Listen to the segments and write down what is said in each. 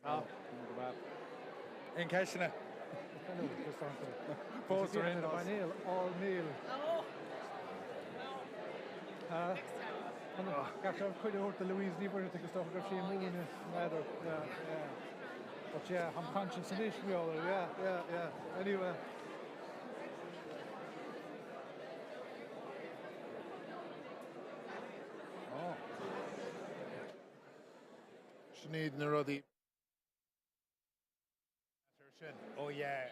Ja, in Keshina. Poster in By Neil, all Neil. After quite out the Louise Lieber to stuff of she moving matter. Yeah. But yeah, I'm conscious of it, we all yeah. Anyway. Sinead na rudí. Oh yeah.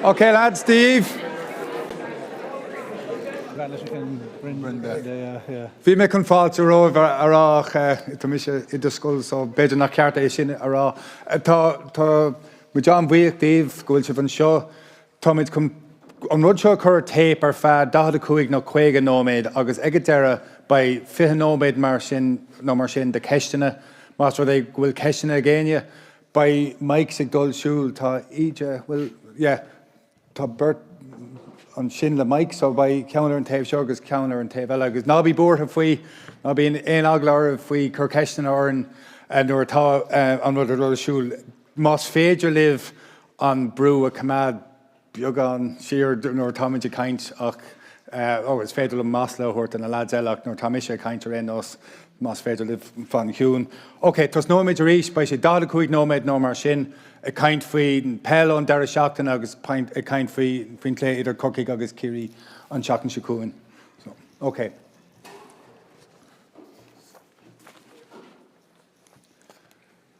Okay, lads, Steve. Bhí me chun fáilte romh arách tá mis I do scoil so beidir nach ceart é sin ará. Tá mu John Bhuíoch Dave gohfuil se bhan seo tá muid an rud seo chur tape ar fead 45 nó 50 nóméid agus ag deire ba 50 nóméid mar sin de ceistena más rud é bhfuil ceistena a ggéine ba Mike sig dul siúil tá ide bhfuil tá Bert an sin le Mike so ba ceannar an taobh seo agus ceannar an taobh eile agus ná bí búirtha faoi ná bíon éon aglair faoi chur ceistena orn nuair tá an rud ar siúil más féidir libh an brú a cumad beag an siar nuair táid a caint ach is féidir le más le thuirt an a lad eileach nuair tá sé caint ar os más féidir libh fan hiún. Ok, tás nóméid a ríis ba sé 45 nóméid nó mar sin a caint faoi pell an deire seachtain agus a caint faoin lé idir cocaigh agus cirí an seachtain siúin. So, ok.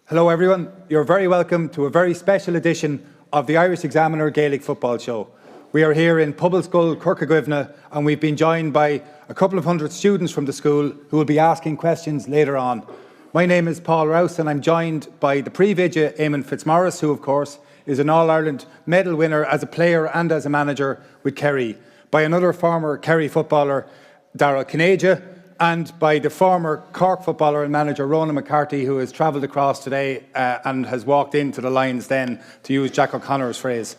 Hello everyone, you're very welcome to a very special edition of the Irish Examiner Gaelic Football Show. We are here in Pobbleskull, Corcagwivna, and we've been joined by a couple of hundred students from the school who will be asking questions later on. My name is Paul Rouse and I'm joined by the Pre-Vidya Eamon Fitzmaurice, who of course is an All-Ireland medal winner as a player and as a manager with Kerry, by another former Kerry footballer, Darragh Cinnéide, and by the former Cork footballer and manager Ronan McCarthy, who has travelled across today and has walked into the Lions Den, to use Jack O'Connor's phrase.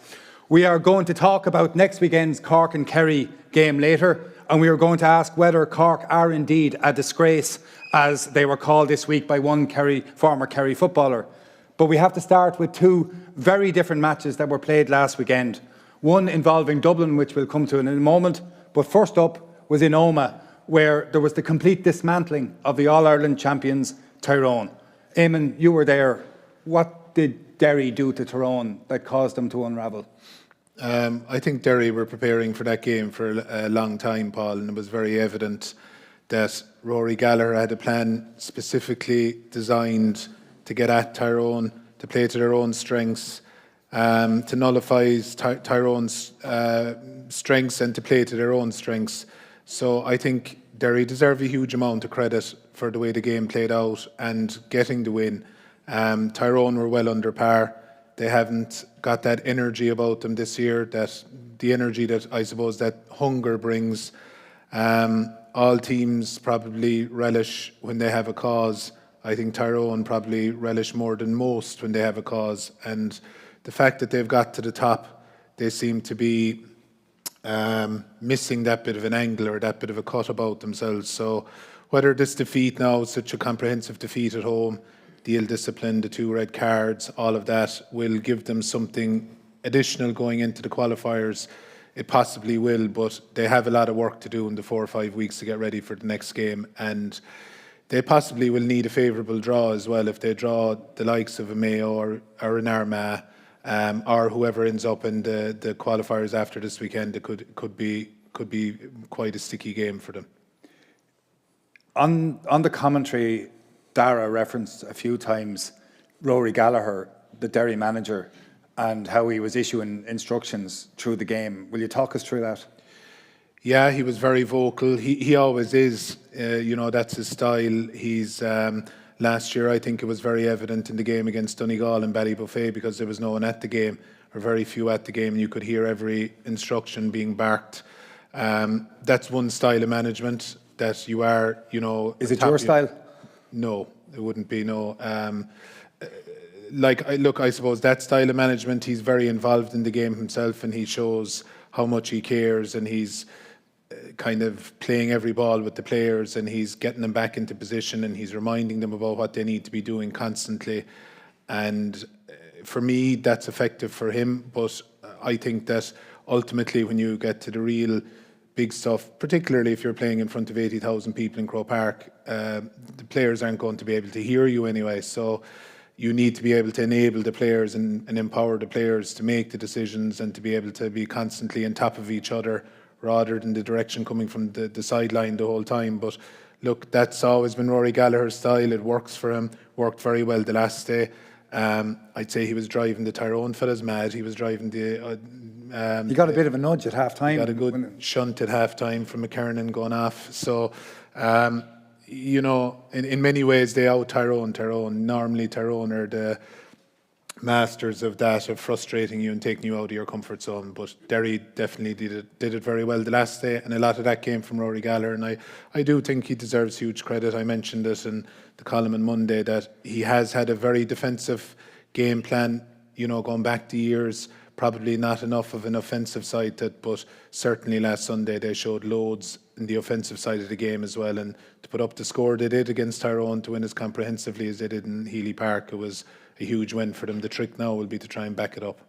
We are going to talk about next weekend's Cork and Kerry game later, and we are going to ask whether Cork are indeed a disgrace, as they were called this week by one former Kerry footballer. But we have to start with two very different matches that were played last weekend. One involving Dublin, which we'll come to in a moment, but first up was in Omagh, where there was the complete dismantling of the All-Ireland champions, Tyrone. Eamon, you were there. What did Derry do to Tyrone that caused them to unravel? I think Derry were preparing for that game for a long time, Paul, and it was very evident that Rory Gallagher had a plan specifically designed to get at Tyrone, to play to their own strengths, to nullify Tyrone's strengths and to play to their own strengths. So I think Derry deserve a huge amount of credit for the way the game played out and getting the win. Tyrone were well under par. They haven't got that energy about them this year, that the energy that I suppose that hunger brings. All teams probably relish when they have a cause. I think Tyrone probably relish more than most when they have a cause. And the fact that they've got to the top, they seem to be missing that bit of an angle or that bit of a cut about themselves. So whether this defeat now, such a comprehensive defeat at home, the ill discipline, the 2 red cards, all of that will give them something additional going into the qualifiers. It possibly will, but they have a lot of work to do in the 4 or 5 weeks to get ready for the next game. And they possibly will need a favourable draw as well. If they draw the likes of a Mayo or an Armagh, or whoever ends up in the qualifiers after this weekend, it could be quite a sticky game for them. On the commentary, Dara referenced a few times Rory Gallagher, the Derry manager, and how he was issuing instructions through the game. Will you talk us through that? Yeah, he was very vocal. He always is. That's his style. He's last year, I think it was very evident in the game against Donegal and Ballybuffet, because there was no one at the game, or very few at the game, and you could hear every instruction being barked. That's one style of management that you are, Is it your style? No, it wouldn't be, no. I suppose that style of management, he's very involved in the game himself, and he shows how much he cares, and he's kind of playing every ball with the players, and he's getting them back into position, and he's reminding them about what they need to be doing constantly. And for me, that's effective for him. But I think that ultimately, when you get to the real big stuff, particularly if you're playing in front of 80,000 people in Croke Park, the players aren't going to be able to hear you anyway. So you need to be able to enable the players and empower the players to make the decisions, and to be able to be constantly on top of each other, rather than the direction coming from the sideline the whole time. But look, that's always been Rory Gallagher's style. It works for him, worked very well the last day. I'd say he was driving the Tyrone fellas mad. He was driving the... he got a bit of a nudge at half-time. He got a good shunt at half-time from McKernan going off. So, in many ways, they out Tyrone. Normally Tyrone are the masters of that, of frustrating you and taking you out of your comfort zone. But Derry definitely did it very well the last day, and a lot of that came from Rory Gallagher, and I do think he deserves huge credit. I mentioned it in the column on Monday that he has had a very defensive game plan, going back to years. Probably not enough of an offensive side, but certainly last Sunday they showed loads in the offensive side of the game as well, and to put up the score they did against Tyrone, to win as comprehensively as they did in Healy Park, it was a huge win for them. The trick now will be to try and back it up.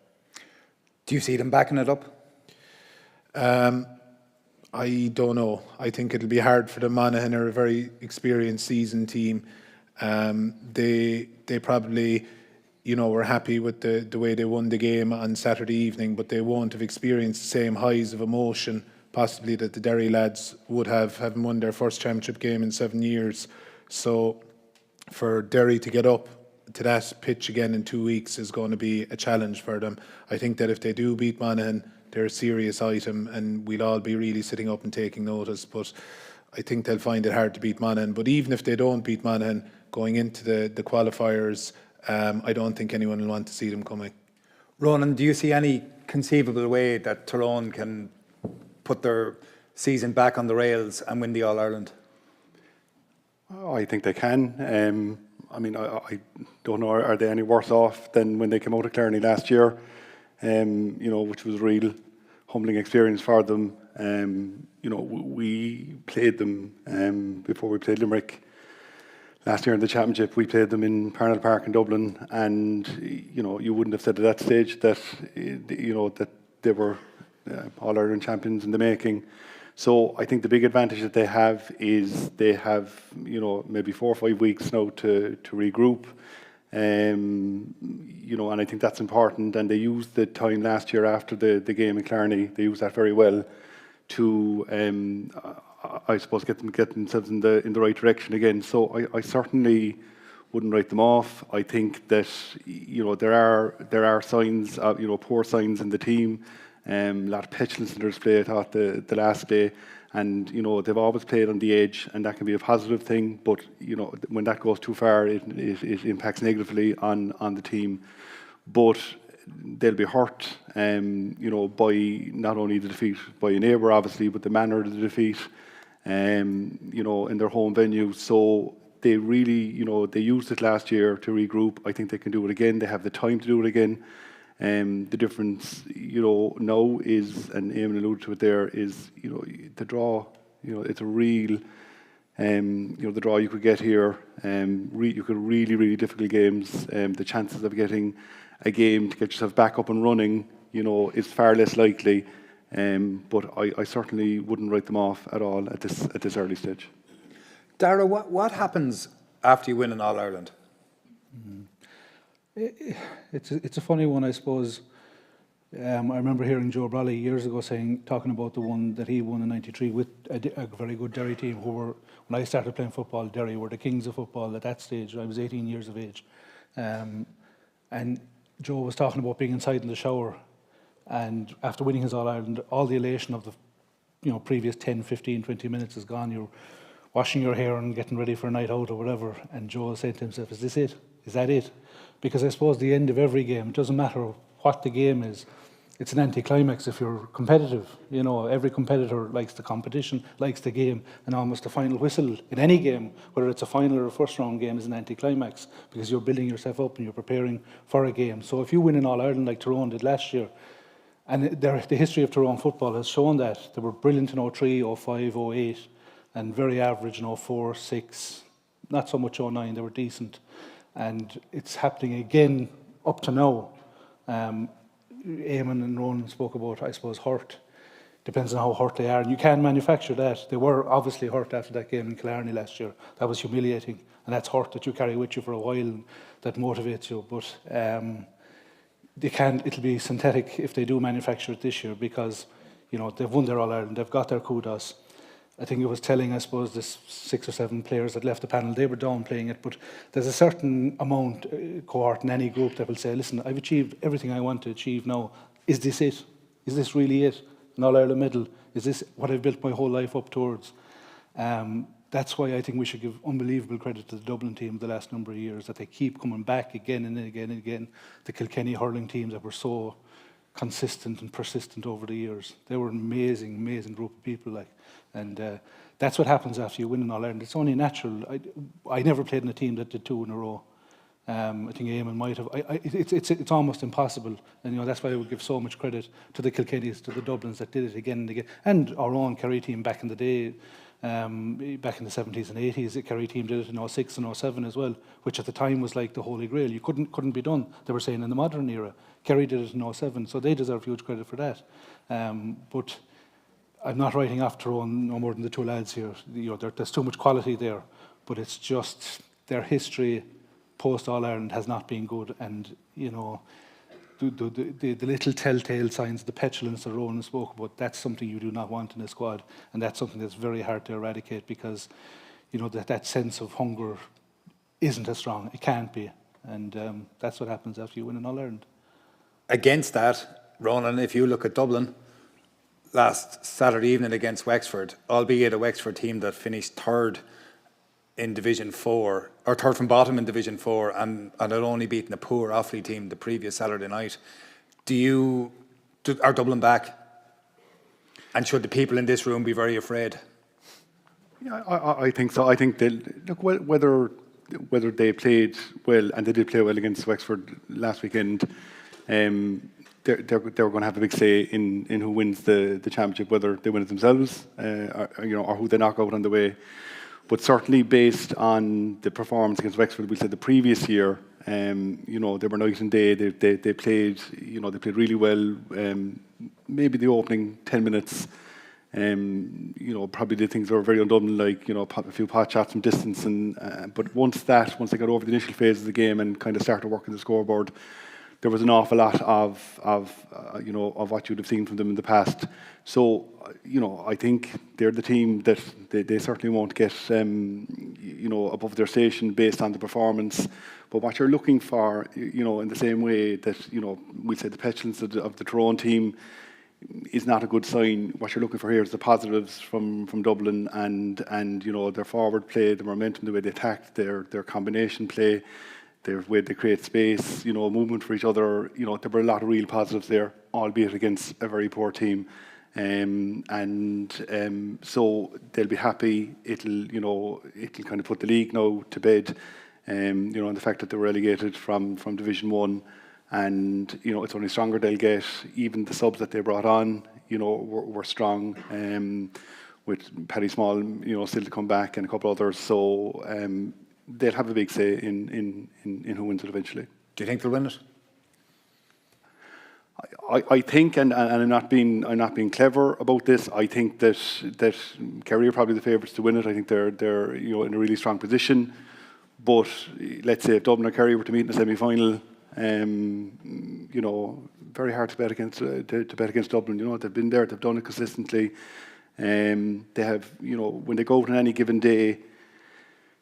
Do you see them backing it up? I don't know. I think it'll be hard for them. Monaghan are a very experienced, seasoned team. They probably, were happy with the way they won the game on Saturday evening, but they won't have experienced the same highs of emotion possibly that the Derry lads would have, having won their first championship game in 7 years. So for Derry to get up to that pitch again in 2 weeks is going to be a challenge for them. I think that if they do beat Monaghan, they're a serious item, and we'll all be really sitting up and taking notice. But I think they'll find it hard to beat Monaghan. But even if they don't beat Monaghan going into the qualifiers, I don't think anyone will want to see them coming. Ronan, do you see any conceivable way that Tyrone can put their season back on the rails and win the All-Ireland? Oh, I think they can. I don't know, are they any worse off than when they came out of Clarny last year, which was a real humbling experience for them. We played them before we played Limerick last year in the championship. We played them in Parnell Park in Dublin, and you wouldn't have said at that stage that that they were All-Ireland champions in the making. So I think the big advantage that they have is they have maybe 4 or 5 weeks now to regroup, and I think that's important. And they used the time last year after the game in Clarny. They used that very well to I suppose get themselves in the right direction again. So I certainly wouldn't write them off. I think that there are signs of poor signs in the team. A lot of petulance in their display, I thought, the last day, and they've always played on the edge, and that can be a positive thing. But when that goes too far, it impacts negatively on the team. But they'll be hurt, by not only the defeat by a neighbour, obviously, but the manner of the defeat, in their home venue. So they really, they used it last year to regroup. I think they can do it again. They have the time to do it again. The difference, now is, and Eamon alluded to it there, is, the draw. It's a real, the draw you could get here. You could really difficult games. The chances of getting a game to get yourself back up and running, is far less likely. But I certainly wouldn't write them off at all at this early stage. Dara, what happens after you win an All-Ireland? It's a funny one, I suppose. I remember hearing Joe Brawley years ago talking about the one that he won in '93 with a very good Derry team who were, when I started playing football, Derry were the kings of football at that stage. I was 18 years of age. And Joe was talking about being inside in the shower, and after winning his All-Ireland, all the elation of the previous 10, 15, 20 minutes is gone. You're washing your hair and getting ready for a night out or whatever. And Joe was saying to himself, is this it? Is that it? Because I suppose the end of every game, it doesn't matter what the game is, it's an anticlimax if you're competitive. Every competitor likes the competition, likes the game, and almost the final whistle in any game, whether it's a final or a first round game, is an anticlimax because you're building yourself up and you're preparing for a game. So if you win in All-Ireland like Tyrone did last year, and the history of Tyrone football has shown that they were brilliant in 03, 05, 08, and very average in 04, 06, not so much 09, they were decent. And it's happening again up to now. Eamon and Ronan spoke about, I suppose, hurt. Depends on how hurt they are. And you can manufacture that. They were obviously hurt after that game in Killarney last year. That was humiliating. And that's hurt that you carry with you for a while and that motivates you. But it'll be synthetic if they do manufacture it this year because, they've won their All-Ireland. They've got their kudos. I think it was telling, I suppose, the 6 or 7 players that left the panel, they were downplaying it, but there's a certain amount, cohort in any group that will say, listen, I've achieved everything I want to achieve now. Is this it? Is this really it? An All-Ireland medal? Is this what I've built my whole life up towards? That's why I think we should give unbelievable credit to the Dublin team the last number of years, that they keep coming back again and again and again. The Kilkenny hurling teams that were so consistent and persistent over the years. They were an amazing, amazing group of people. And that's what happens after you win an All-Ireland. It's only natural. I never played in a team that did 2 in a row. I think Eamon might have. It's almost impossible. And that's why I would give so much credit to the Kilkennys, to the Dublins that did it again and again. And our own Kerry team back in the day, back in the 70s and 80s. The Kerry team did it in 06 and 07 as well, which at the time was like the Holy Grail. You couldn't be done, they were saying, in the modern era. Kerry did it in 07, so they deserve huge credit for that. But I'm not writing off Tyrone no more than the 2 lads here. There's too much quality there, but it's just their history post All-Ireland has not been good, and the little telltale signs, the petulance that Ronan spoke about, that's something you do not want in a squad, and that's something that's very hard to eradicate because that sense of hunger isn't as strong. It can't be, and that's what happens after you win an All-Ireland. Against that, Ronan, if you look at Dublin, last Saturday evening against Wexford, albeit a Wexford team that finished 3rd in Division 4, or 3rd from bottom in Division 4, and had only beaten a poor Offaly team the previous Saturday night. Are Dublin back? And should the people in this room be very afraid? Yeah, I think so. I think whether they played well, and they did play well against Wexford last weekend, they're going to have a big say in who wins the championship, whether they win it themselves or who they knock out on the way. But certainly based on the performance against Wexford, we said the previous year, they were night and day. They played, they played really well. Maybe the opening 10 minutes, probably did things that were very un-Dublin, like a few pot shots from distance. But once they got over the initial phase of the game and kind of started working the scoreboard, there was an awful lot of what you'd have seen from them in the past. So, I think they're the team that they certainly won't get, above their station based on the performance. But what you're looking for, in the same way that, we say the petulance of the Tyrone team is not a good sign. What you're looking for here is the positives from Dublin and their forward play, the momentum, the way they attacked, their combination play, their way they create space, movement for each other. There were a lot of real positives there, albeit against a very poor team. So they'll be happy. It'll kind of put the league now to bed. And the fact that they were relegated from Division 1, and it's only stronger they'll get. Even the subs that they brought on, were strong. With Paddy Small, still to come back, and a couple others. So they'll have a big say in who wins it eventually. Do you think they'll win it? I think, and I'm not being clever about this. I think that Kerry are probably the favourites to win it. I think they're in a really strong position. But let's say if Dublin or Kerry were to meet in the semi-final, very hard to bet against Dublin. They've been there, they've done it consistently. They have, when they go out on any given day,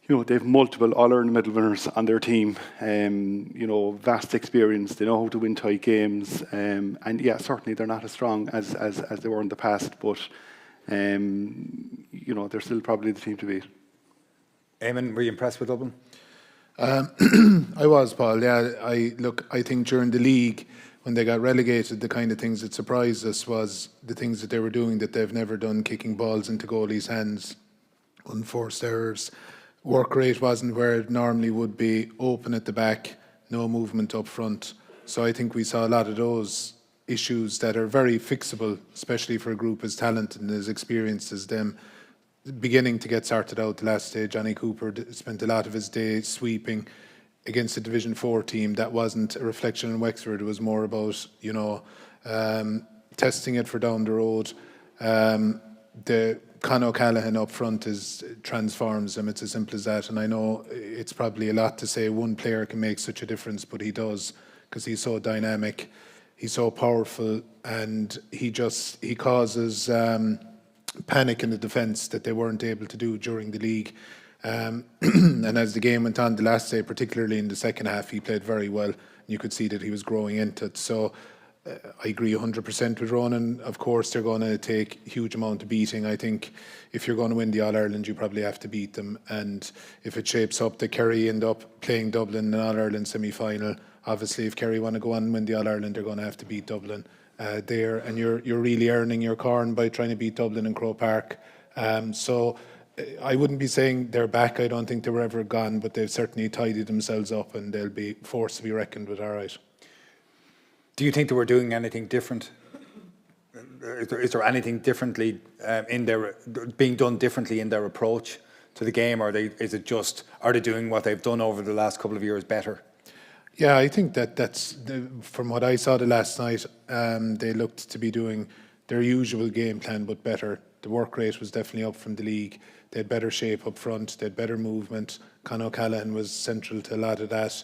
they have multiple All-Ireland medal winners on their team. Vast experience. They know how to win tight games. And yeah, certainly they're not as strong as they were in the past, but they're still probably the team to beat. Eamon, were you impressed with Dublin? I was, Paul. Yeah, I think during the league, when they got relegated, the kind of things that surprised us was the things that they were doing that they've never done, kicking balls into goalies' hands, unforced errors. Work rate wasn't where it normally would be, open at the back, no movement up front. So I think we saw a lot of those issues that are very fixable, especially for a group as talented and as experienced as them, beginning to get sorted out the last day. Johnny Cooper spent a lot of his day sweeping against a Division 4 team. That wasn't a reflection on Wexford. It was more about, testing it for down the road. The Con O'Callaghan up front transforms them. It's as simple as that. And I know it's probably a lot to say one player can make such a difference, but he does, because he's so dynamic, he's so powerful, and he causes panic in the defence that they weren't able to do during the league. And as the game went on the last day, particularly in the second half, he played very well. And you could see that he was growing into it. So I agree 100% with Ronan. Of course, they're going to take a huge amount of beating. I think if you're going to win the All-Ireland, you probably have to beat them. And if it shapes up that Kerry end up playing Dublin in an All-Ireland semi-final, obviously if Kerry want to go on and win the All-Ireland, they're going to have to beat Dublin there. And you're really earning your corn by trying to beat Dublin in Croke Park. So I wouldn't be saying they're back. I don't think they were ever gone, but they've certainly tidied themselves up and they'll be forced to be reckoned with, all right. Do you think they were doing anything different? Is there anything differently being done differently in their approach to the game, or are they doing what they've done over the last couple of years better? Yeah, I think that's from what I saw the last night. They looked to be doing their usual game plan, but better. The work rate was definitely up from the league. They had better shape up front. They had better movement. Con O'Callaghan was central to a lot of that.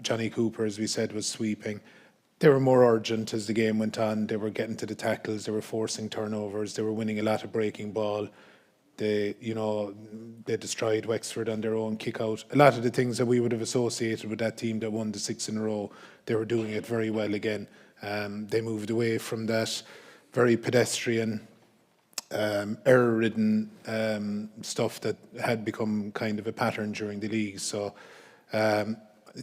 Johnny Cooper, as we said, was sweeping. They were more urgent as the game went on. They were getting to the tackles. They were forcing turnovers. They were winning a lot of breaking ball. They destroyed Wexford on their own kick out. A lot of the things that we would have associated with that team that won the 6 in a row, they were doing it very well again. They moved away from that very pedestrian, error-ridden stuff that had become kind of a pattern during the league. So I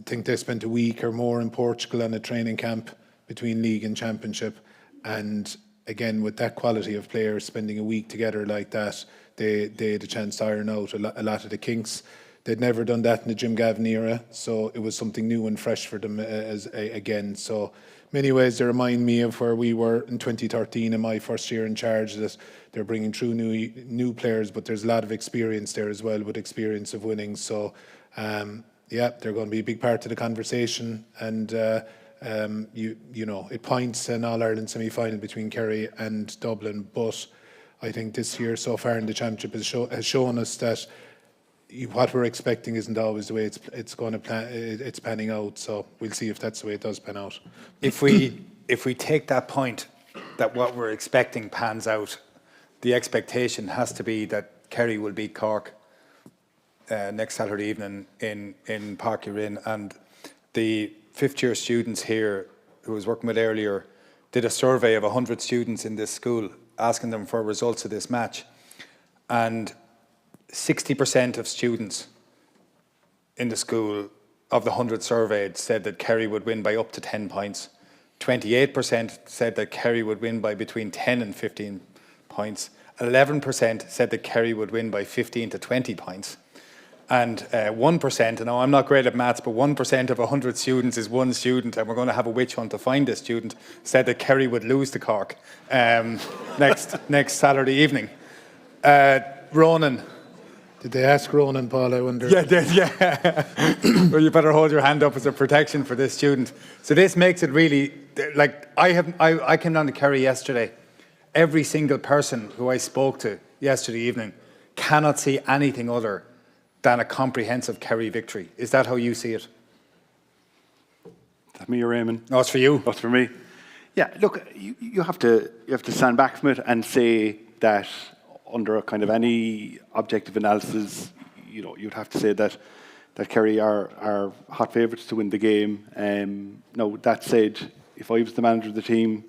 think they spent a week or more in Portugal on a training camp between league and championship. And again, with that quality of players spending a week together like that, they had a chance to iron out a lot of the kinks. They'd never done that in the Jim Gavin era, so it was something new and fresh for them again. So many ways they remind me of where we were in 2013 in my first year in charge, that they're bringing through new players, but there's a lot of experience there as well, with experience of winning. So yeah, they're going to be a big part of the conversation, and it points to an All-Ireland semi-final between Kerry and Dublin, but I think this year so far in the championship has shown us that what we're expecting isn't always the way it's panning out. So we'll see if that's the way it does pan out. If we take that point, that what we're expecting pans out, the expectation has to be that Kerry will beat Cork next Saturday evening in Park Urin, and the fifth-year students here, who I was working with earlier, did a survey of 100 students in this school, asking them for results of this match, and 60% of students in the school, of the 100 surveyed, said that Kerry would win by up to 10 points. 28% said that Kerry would win by between 10 and 15 points. 11% said that Kerry would win by 15 to 20 points. And 1%, now I'm not great at maths, but 1% of 100 students is one student, and we're going to have a witch hunt to find this student, said that Kerry would lose to Cork next Saturday evening. Ronan, Did they ask Ronan, Paul, I wonder? Yeah, well, you better hold your hand up as a protection for this student. So this makes it really, like, I came down to Kerry yesterday. Every single person who I spoke to yesterday evening cannot see anything other than a comprehensive Kerry victory. Is that how you see it? Is that me or Eamon? No, it's for you. That's for me. Yeah, look, you have to stand back from it and say that under a kind of any objective analysis, you'd have to say that Kerry are hot favourites to win the game. Now that said, if I was the manager of the team,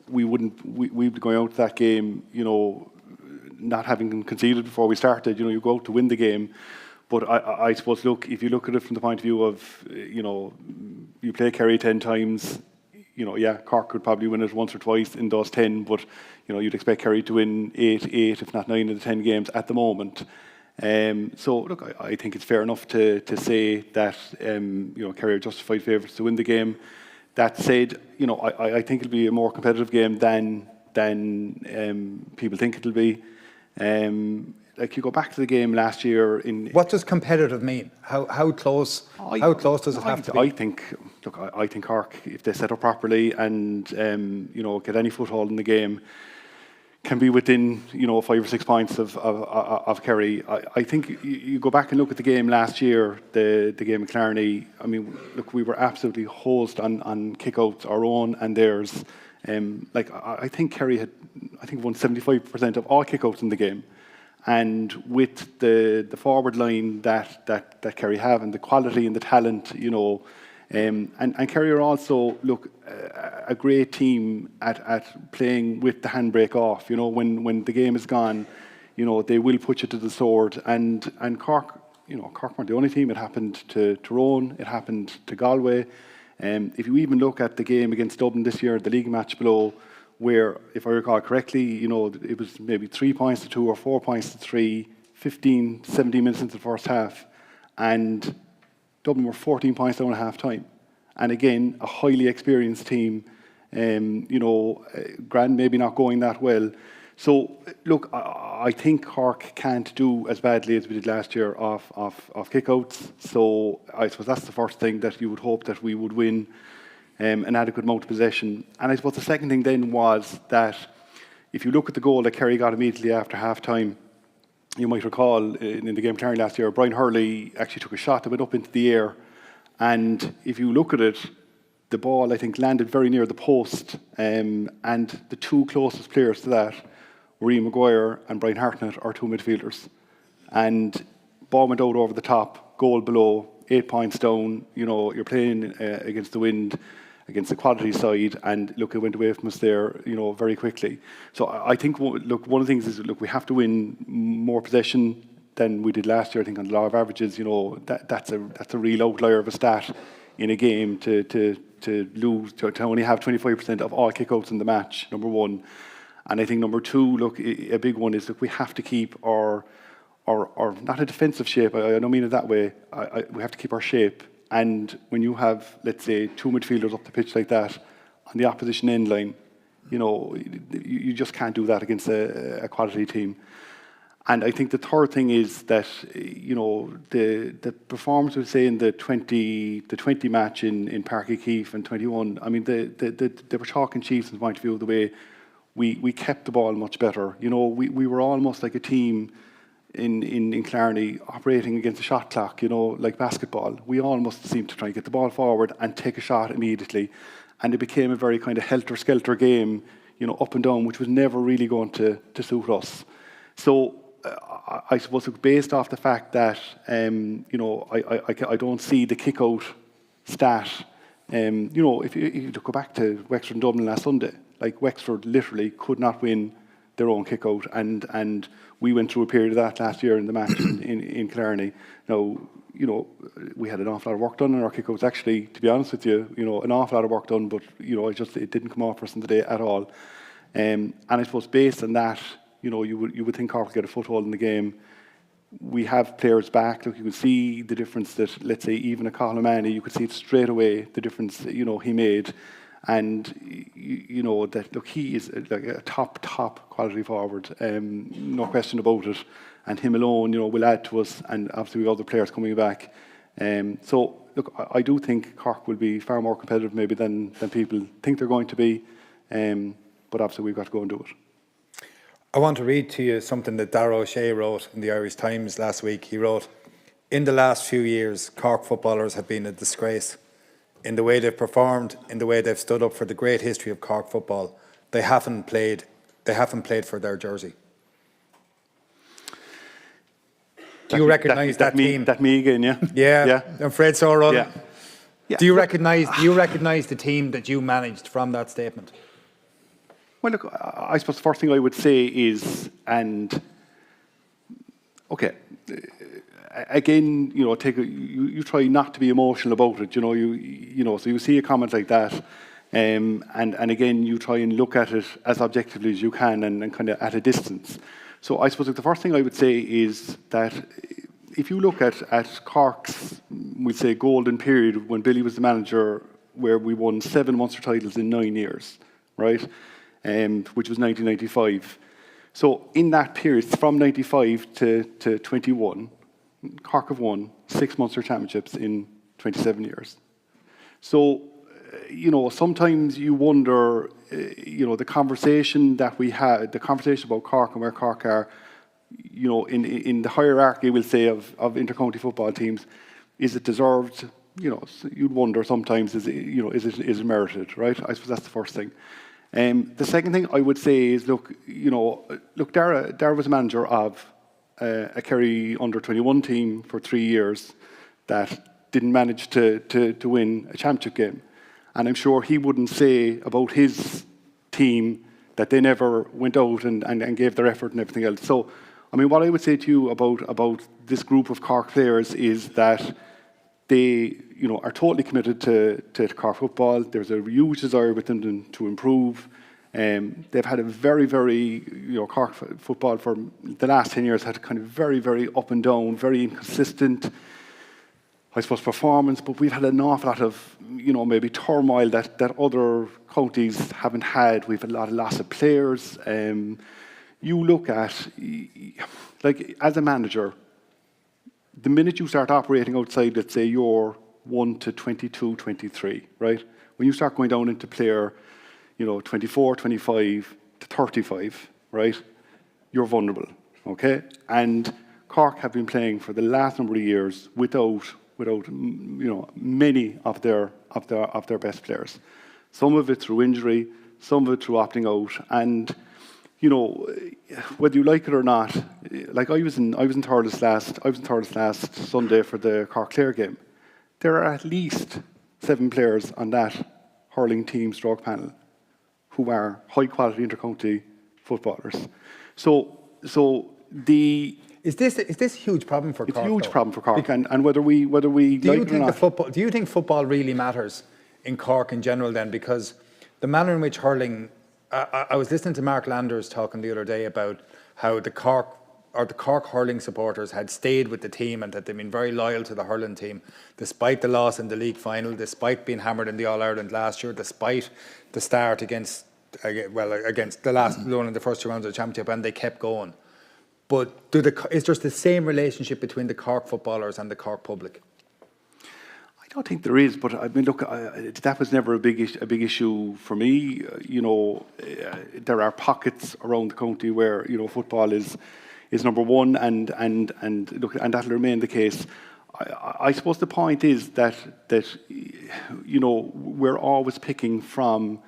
we'd be going out to that game, not having conceded before we started. You go out to win the game. But I suppose, look, if you look at it from the point of view of, you play Kerry 10 times, Cork could probably win it once or twice in those 10, but, you'd expect Kerry to win 8, if not 9 of the 10 games at the moment. So, look, I think it's fair enough to say that, Kerry are justified favourites to win the game. That said, I think it'll be a more competitive game than people think it'll be. Like, you go back to the game last year What does competitive mean? How close does it have to be? I think Cork, if they set up properly and get any foothold in the game, can be within 5 or 6 points of Kerry. I think you go back and look at the game last year, the game at Clarny. I mean, look, we were absolutely hosed on kickouts, our own and theirs. I think Kerry won 75% of all kickouts in the game. And with the forward line that Kerry have and the quality and the talent, and Kerry are also, look, a great team at playing with the handbrake off. When the game is gone, they will put you to the sword. And Cork, Cork weren't the only team. It happened to Tyrone, it happened to Galway. If you even look at the game against Dublin this year, the league match below, where, if I recall correctly, it was maybe 3 points to 2 or 4 points to 3, 15, 17 minutes into the first half, and Dublin were 14 points down at half time. And again, a highly experienced team, Grand maybe not going that well. So, look, I think Cork can't do as badly as we did last year off kickouts. So I suppose that's the first thing, that you would hope that we would win an adequate amount of possession. And I suppose the second thing then was that if you look at the goal that Kerry got immediately after half-time, you might recall in the game Kerry last year, Brian Hurley actually took a shot that went up into the air. And if you look at it, the ball, I think, landed very near the post. And the two closest players to that were Ian Maguire and Brian Hartnett, our two midfielders. And ball went out over the top, goal below, 8 points down. You're playing against the wind, against the quality side, and look, it went away from us there, very quickly. So I think, look, one of the things is, look, we have to win more possession than we did last year. I think on the law of averages, that's a real outlier of a stat in a game to lose, to only have 25% of all kickouts in the match, number one. And I think number two, look, a big one is, look, we have to keep our not a defensive shape, I don't mean it that way, we have to keep our shape. And when you have, let's say, two midfielders up the pitch like that on the opposition end line, you just can't do that against a quality team. And I think the third thing is that, the performance, we say, in the 20 match in Páirc Uí Chaoimh and 21, I mean, they were chalk and cheese from the point of view of the way we kept the ball much better. We were almost like a team in Clarny operating against the shot clock, like basketball. We almost seemed to try and get the ball forward and take a shot immediately. And it became a very kind of helter-skelter game, up and down, which was never really going to suit us. So I suppose, based off the fact that, I don't see the kick-out stat. If you go back to Wexford and Dublin last Sunday, like, Wexford literally could not win their own kick-out, and we went through a period of that last year in the match in Killarney. Now, we had an awful lot of work done on our kick-outs, actually, to be honest with you, an awful lot of work done, but, it didn't come off for us in the day at all. And I suppose, based on that, you would think Cork would get a foothold in the game. We have players back. Look, you could see the difference that, let's say, even a Colin O'Mahony, you could see it straight away, the difference, he made. And you know that, look, he is like a top quality forward, no question about it. And him alone, you know, will add to us. And obviously, we have other players coming back. So look, I do think Cork will be far more competitive maybe than people think they're going to be. But obviously, we've got to go and do it. I want to read to you something that Darragh O'Shea wrote in the Irish Times last week. He wrote, "In the last few years, Cork footballers have been a disgrace. In the way they've performed, in the way they've stood up for the great history of Cork football, they haven't played for their jersey." Do you recognise that team? That me again, yeah. Yeah, I'm afraid so, Ron. Yeah. Yeah. Do you recognise the team that you managed from that statement? Well, look, I suppose the first thing I would say is, again, you know, you try not to be emotional about it. You know, so you see a comment like that, and again, you try and look at it as objectively as you can, and kind of at a distance. So I suppose the first thing I would say is that if you look at Cork's, we'd say, golden period when Billy was the manager, where we won 7 Munster titles in 9 years, right? Which was 1995. So in that period, from 95 to 21, Cork have won 6 Munster championships in 27 years. So, you know, sometimes you wonder, you know, the conversation that we had, the conversation about Cork and where Cork are, you know, in the hierarchy, we'll say, of intercounty football teams, is it deserved? You know, you'd wonder sometimes, is it merited, right? I suppose that's the first thing. The second thing I would say is, look, Darragh was manager of a Kerry under-21 team for 3 years that didn't manage to win a championship game. And I'm sure he wouldn't say about his team that they never went out and gave their effort and everything else. So, I mean, what I would say to you about this group of Cork players is that they, you know, are totally committed to Cork football. There's a huge desire within them to improve. They've had a very, very, you know, Cork football for the last 10 years had kind of very, very up and down, very inconsistent, I suppose, performance. But we've had an awful lot of, you know, maybe turmoil that other counties haven't had. We've had a lot of loss of players. You look at, like, as a manager, the minute you start operating outside, let's say, your 1 to 22, 23, right? When you start going down into player, you know, 24, 25 to 35, right? You're vulnerable, okay? And Cork have been playing for the last number of years without you know, many of their best players. Some of it through injury, some of it through opting out, and you know, whether you like it or not, like I was in Thurles last Sunday for the Cork Clare game. There are at least 7 players on that hurling team stroke panel who are high quality intercounty footballers. So the Is this a huge problem for Cork? It's a huge though? problem for Cork, and whether we like it or not. Do you think football really matters in Cork in general then? Because the manner in which hurling, I was listening to Mark Landers talking the other day about how the Cork hurling supporters had stayed with the team and that they've been very loyal to the hurling team, despite the loss in the league final, despite being hammered in the All-Ireland last year, despite the start against the last one in the first 2 rounds of the championship, and they kept going. But is there the same relationship between the Cork footballers and the Cork public? I don't think there is, but I mean, look, that was never a big issue for me. You know, there are pockets around the county where, you know, football is number one, and look, and that'll remain the case. I suppose the point is that you know, we're always picking from,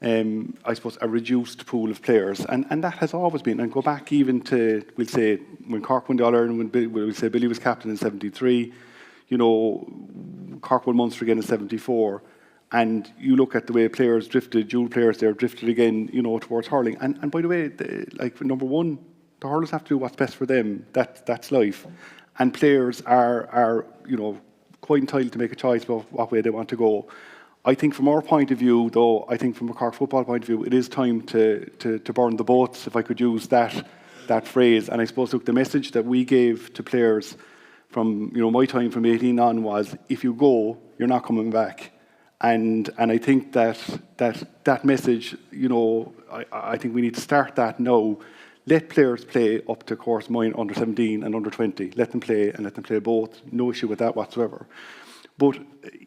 I suppose, a reduced pool of players, and that has always been. And go back even to, we'll say, when Cork won the All-Ireland, we'll say Billy was captain in '73. You know, Cork won Munster again in '74, and you look at the way players drifted, dual players there drifted again, you know, towards hurling. And by the way, like, number one, the hurlers have to do what's best for them. That's life, and players are you know, quite entitled to make a choice about what way they want to go. I think from our point of view, though, I think from a Cork football point of view, it is time to burn the boats, if I could use that phrase. And I suppose, look, the message that we gave to players from, you know, my time from 18 on was, if you go, you're not coming back. And I think that message, you know, I think we need to start that now. Let players play up to, of course, mine under 17 and under 20. Let them play and let them play both. No issue with that whatsoever. But,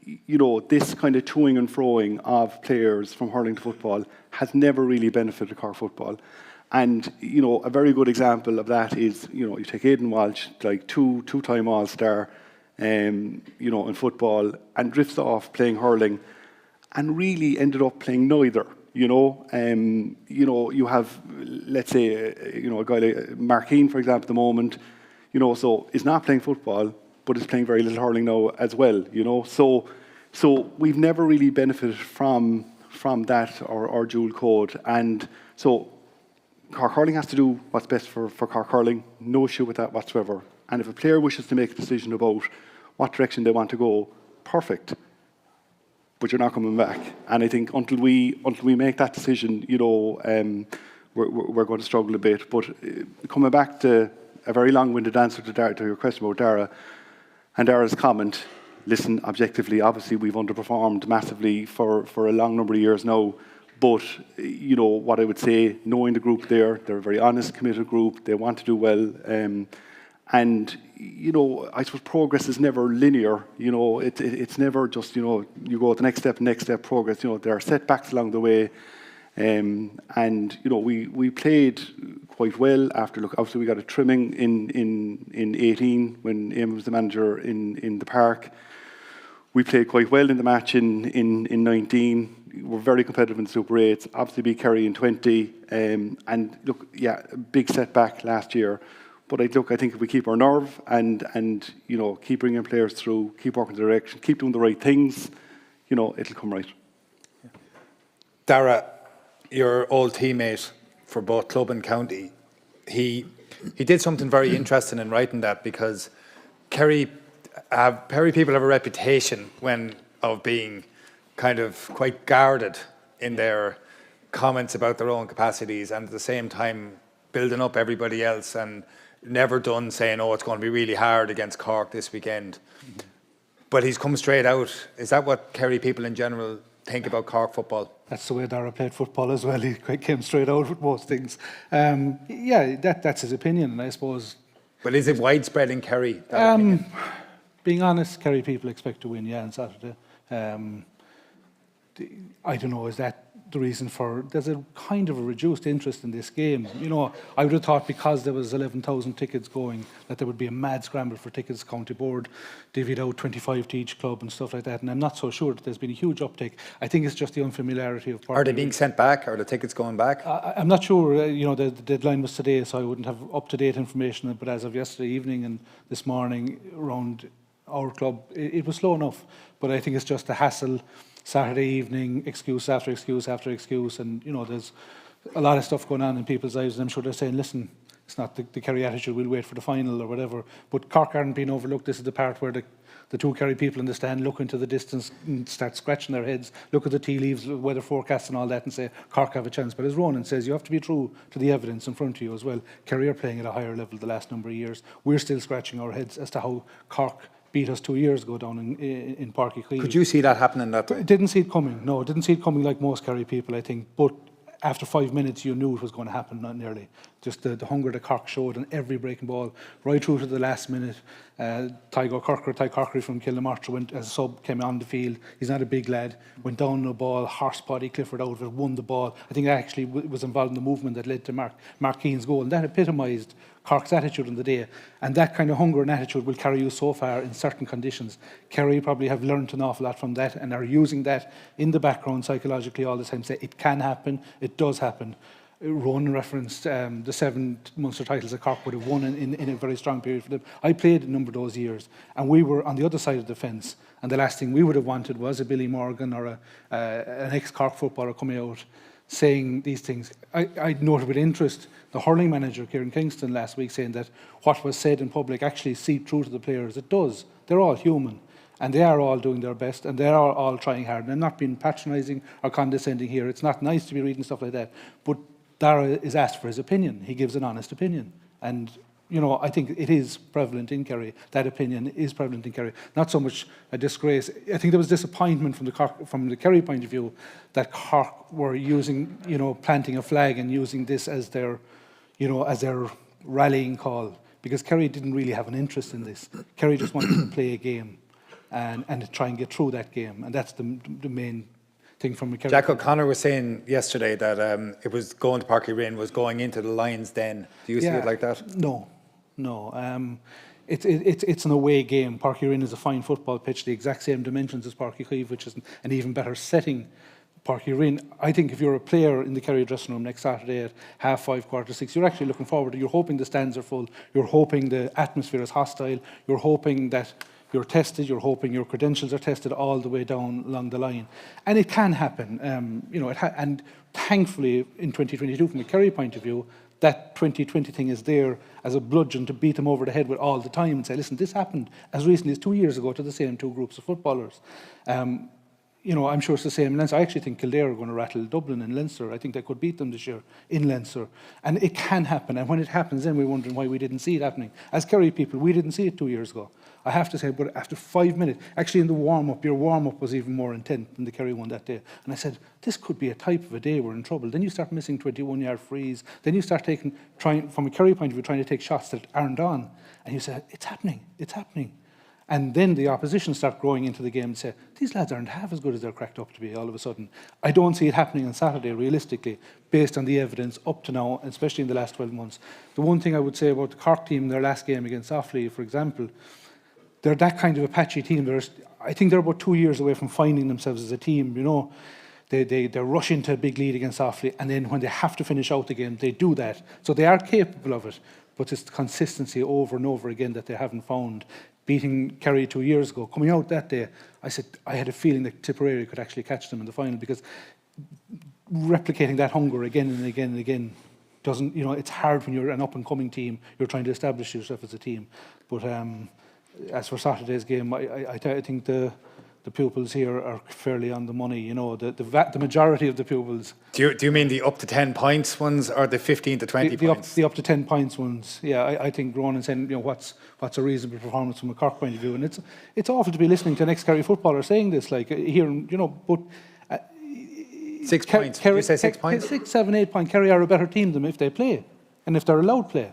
you know, this kind of toing and froing of players from hurling to football has never really benefited Cork football. And, you know, a very good example of that is, you know, you take Aidan Walsh, like two-time All-Star, you know, in football, and drifts off playing hurling, and really ended up playing neither. You know, you have, let's say, you know, a guy like Mark Keane, for example, at the moment, you know, so is not playing football, but is playing very little hurling now as well. You know, so we've never really benefited from that or dual code, and so Cork hurling has to do what's best for Cork hurling. No issue with that whatsoever. And if a player wishes to make a decision about what direction they want to go, perfect. But you're not coming back. And I think until we make that decision, you know, we're going to struggle a bit. But coming back to a very long-winded answer to your question about Dara, and Dara's comment, listen, objectively, obviously we've underperformed massively for a long number of years now. But, you know, what I would say, knowing the group there, they're a very honest, committed group. They want to do well. And, you know, I suppose progress is never linear. You know, it's never just, you know, you go to the next step, progress. You know, there are setbacks along the way. And, you know, we played quite well after, look, obviously we got a trimming in 18 when Eamon was the manager in the park. We played quite well in the match in 19. We're very competitive in the Super 8s. Obviously beat Kerry in 20. And look, yeah, a big setback last year. But I think if we keep our nerve and you know, keep bringing players through, keep working the direction, keep doing the right things, you know, it'll come right. Dara, your old teammate for both club and county, he did something very interesting in writing that, because Kerry people have a reputation of being kind of quite guarded in their comments about their own capacities, and at the same time building up everybody else, and never done saying, oh, it's going to be really hard against Cork this weekend. Mm-hmm. But he's come straight out. Is that what Kerry people in general think about Cork football? That's the way Dara played football as well. He came straight out with most things. Yeah, that's his opinion, and I suppose... But is it widespread in Kerry? Being honest, Kerry people expect to win, yeah, on Saturday. I don't know, is that the reason for... There's a kind of a reduced interest in this game. You know, I would have thought because there was 11,000 tickets going that there would be a mad scramble for tickets. County board divvied out 25 to each club and stuff like that, and I'm not so sure that there's been a huge uptake. I think it's just the unfamiliarity of... Are they being sent back? Are the tickets going back? I'm not sure. You know, the deadline was today, so I wouldn't have up-to-date information, but as of yesterday evening and this morning around our club, it was slow enough. But I think it's just the hassle. Saturday evening, excuse after excuse after excuse, and you know, there's a lot of stuff going on in people's lives, and I'm sure they're saying, listen, it's not the Kerry attitude, we'll wait for the final or whatever. But Cork aren't being overlooked. This is the part where the two Kerry people in the stand look into the distance and start scratching their heads, look at the tea leaves, weather forecasts and all that, and say, Cork have a chance. But as Ronan says, you have to be true to the evidence in front of you as well. Kerry are playing at a higher level the last number of years. We're still scratching our heads as to how Cork beat us 2 years ago down in Páirc Uí Chaoimh. Could you see that happening that way? Didn't see it coming. No, didn't see it coming like most Kerry people, I think. But after 5 minutes, you knew it was going to happen, not nearly. Just the hunger that Cork showed in every breaking ball, right through to the last minute. Ty Corkery from Kilnamartyr went as a sub, came on the field. He's not a big lad. Went down on a ball, horse body, Clifford out of it, won the ball. I think actually was involved in the movement that led to Mark Keane's goal. And that epitomised Cork's attitude on the day. And that kind of hunger and attitude will carry you so far in certain conditions. Kerry probably have learned an awful lot from that and are using that in the background psychologically all the time. Say it can happen, it does happen. Ronan referenced the 7 Munster titles that Cork would have won in a very strong period for them. I played a number of those years, and we were on the other side of the fence. And the last thing we would have wanted was a Billy Morgan or an ex-Cork footballer coming out saying these things. I noted with interest the hurling manager, Kieran Kingston, last week saying that what was said in public actually seeped through to the players. It does. They're all human. And they are all doing their best, and they are all trying hard. And I'm not being patronising or condescending here. It's not nice to be reading stuff like that. But Dara is asked for his opinion. He gives an honest opinion. And I think it is prevalent in Kerry. That opinion is prevalent in Kerry. Not so much a disgrace. I think there was disappointment from the Kerry point of view that Cork were using, planting a flag and using this as their rallying call, because Kerry didn't really have an interest in this. Kerry just wanted to play a game and to try and get through that game, and that's the main thing from a Kerry. Jack O'Connor was saying yesterday that it was going to Páirc Uí Rinn was going into the Lions' Den. Do you see it like that? No. It's an away game. Páirc Uí Rinn is a fine football pitch, the exact same dimensions as Páirc Uí Chaoimh, which is an even better setting. Páirc Uí Rinn, I think if you're a player in the Kerry dressing room next Saturday at 5:30, 6:15, you're actually looking forward to it. You're hoping the stands are full. You're hoping the atmosphere is hostile. You're hoping that you're tested. You're hoping your credentials are tested all the way down along the line. And it can happen. And thankfully, in 2022, from a Kerry point of view, that 2020 thing is there as a bludgeon to beat them over the head with all the time and say, listen, this happened as recently as 2 years ago to the same two groups of footballers. I'm sure it's the same in Leinster. I actually think Kildare are going to rattle Dublin and Leinster. I think they could beat them this year in Leinster. And it can happen. And when it happens, then we're wondering why we didn't see it happening. As Kerry people, we didn't see it 2 years ago. I have to say, but after 5 minutes, actually in the warm-up, your warm-up was even more intense than the Kerry one that day. And I said, this could be a type of a day we're in trouble. Then you start missing 21-yard frees. Then you start trying, from a Kerry point of view, trying to take shots that aren't on. And you say, it's happening. And then the opposition start growing into the game and say, these lads aren't half as good as they're cracked up to be all of a sudden. I don't see it happening on Saturday, realistically, based on the evidence up to now, especially in the last 12 months. The one thing I would say about the Cork team, their last game against Offaly, for example, they're that kind of a patchy team. I think they're about 2 years away from finding themselves as a team, They rush into a big lead against Offaly, and then when they have to finish out the game, they do that. So they are capable of it, but it's the consistency over and over again that they haven't found. Beating Kerry 2 years ago, coming out that day, I had a feeling that Tipperary could actually catch them in the final, because replicating that hunger again and again and again doesn't, it's hard when you're an up-and-coming team. You're trying to establish yourself as a team. But as for Saturday's game, I think the pupils here are fairly on the money. The majority of the pupils. Do you mean the up to 10 points ones or the 15 to 20 points? The up to 10 points ones. Yeah, I think Ronan saying, what's a reasonable performance from a Cork point of view, and it's awful to be listening to an ex-Kerry footballer saying this, like here, but. 6 points. Did you say 6 points? 6, 7, 8 points. Kerry are a better team than if they play, and if they're allowed play.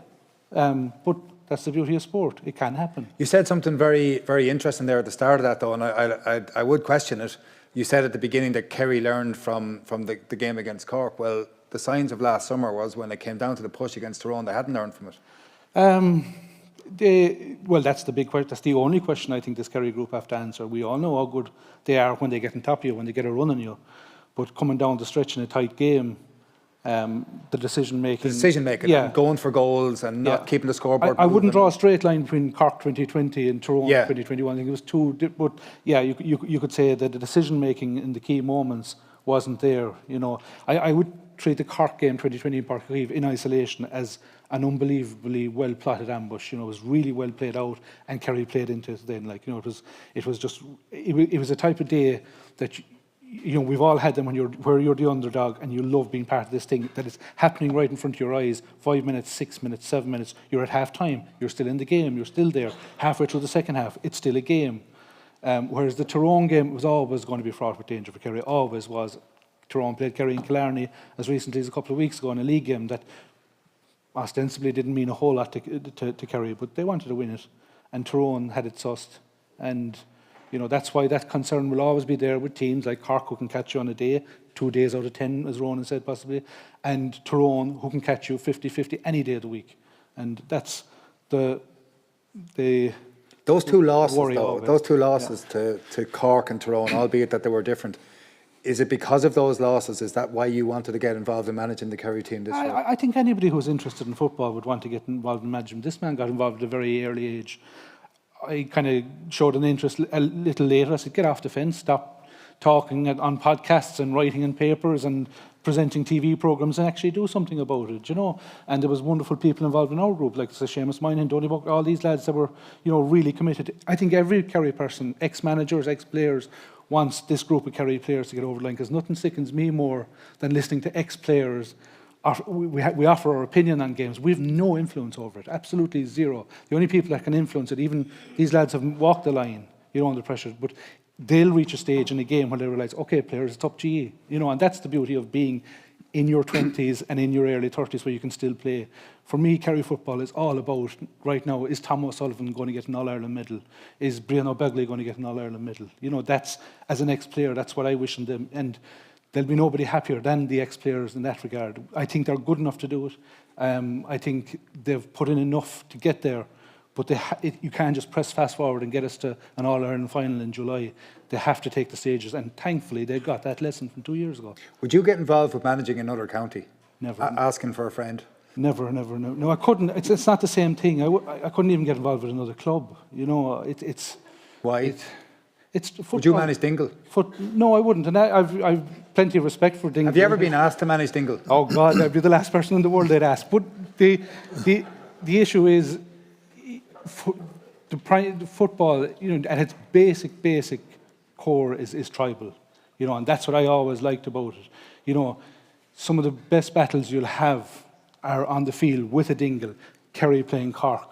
But that's the beauty of sport. It can happen. You said something very, very interesting there at the start of that, though, and I would question it. You said at the beginning that Kerry learned from the game against Cork. Well, the signs of last summer was when it came down to the push against Tyrone, they hadn't learned from it. That's the big question. That's the only question I think this Kerry group have to answer. We all know how good they are when they get on top of you, when they get a run on you. But coming down the stretch in a tight game, the decision making, going for goals and not keeping the scoreboard. I wouldn't draw a straight line between Cork 2020 and Tyrone 2021. I think it was two. But you could say that the decision making in the key moments wasn't there. I would treat the Cork game 2020 in Páirc Uí Chaoimh in isolation as an unbelievably well plotted ambush. It was really well played out, and Kerry played into it. Then, it was a type of day that. We've all had them where you're the underdog and you love being part of this thing that is happening right in front of your eyes. 5 minutes, 6 minutes, 7 minutes. You're at half time. You're still in the game. You're still there. Halfway through the second half, it's still a game. Whereas the Tyrone game was always going to be fraught with danger for Kerry. Always was. Tyrone played Kerry in Killarney as recently as a couple of weeks ago in a league game that ostensibly didn't mean a whole lot to Kerry, but they wanted to win it. And Tyrone had it sussed. And that's why that concern will always be there with teams like Cork, who can catch you on a day, 2 days out of 10, as Ronan said, possibly, and Tyrone, who can catch you 50-50 any day of the week. And that's those two losses, to Cork and Tyrone, albeit that they were different. Is it because of those losses? Is that why you wanted to get involved in managing the Kerry team this year? I think anybody who's interested in football would want to get involved in management. This man got involved at a very early age. I kind of showed an interest a little later. I said, get off the fence, stop talking on podcasts and writing in papers and presenting TV programmes and actually do something about it, And there was wonderful people involved in our group, like Seamus Moynihan, Donny Buck, all these lads that were, really committed. I think every Kerry person, ex-managers, ex-players, wants this group of Kerry players to get over the line, because nothing sickens me more than listening to ex-players we offer our opinion on games. We have no influence over it, absolutely zero. The only people that can influence it, even these lads have walked the line, under pressure, but they'll reach a stage in a game where they realise, okay, players, it's up to you. And that's the beauty of being in your 20s and in your early 30s where you can still play. For me, Kerry football is all about, right now, is Tom O'Sullivan going to get an All-Ireland medal? Is Brian O'Begley going to get an All-Ireland medal? That's, as an ex-player, that's what I wish in them. And there'll be nobody happier than the ex-players in that regard. I think they're good enough to do it. I think they've put in enough to get there. But you can't just press fast forward and get us to an All-Ireland final in July. They have to take the stages, and thankfully they got that lesson from 2 years ago. Would you get involved with managing another county? Never. Asking for a friend? Never. No, I couldn't. It's not the same thing. I couldn't even get involved with another club. It's Why? It's football. Would you manage Dingle? No, I wouldn't. And I've plenty of respect for Dingle. Have you ever been asked to manage Dingle? Oh God, I'd be the last person in the world they'd ask. But the issue is the football. At its basic core is tribal. And that's what I always liked about it. Some of the best battles you'll have are on the field with a Dingle, Kerry playing Cork.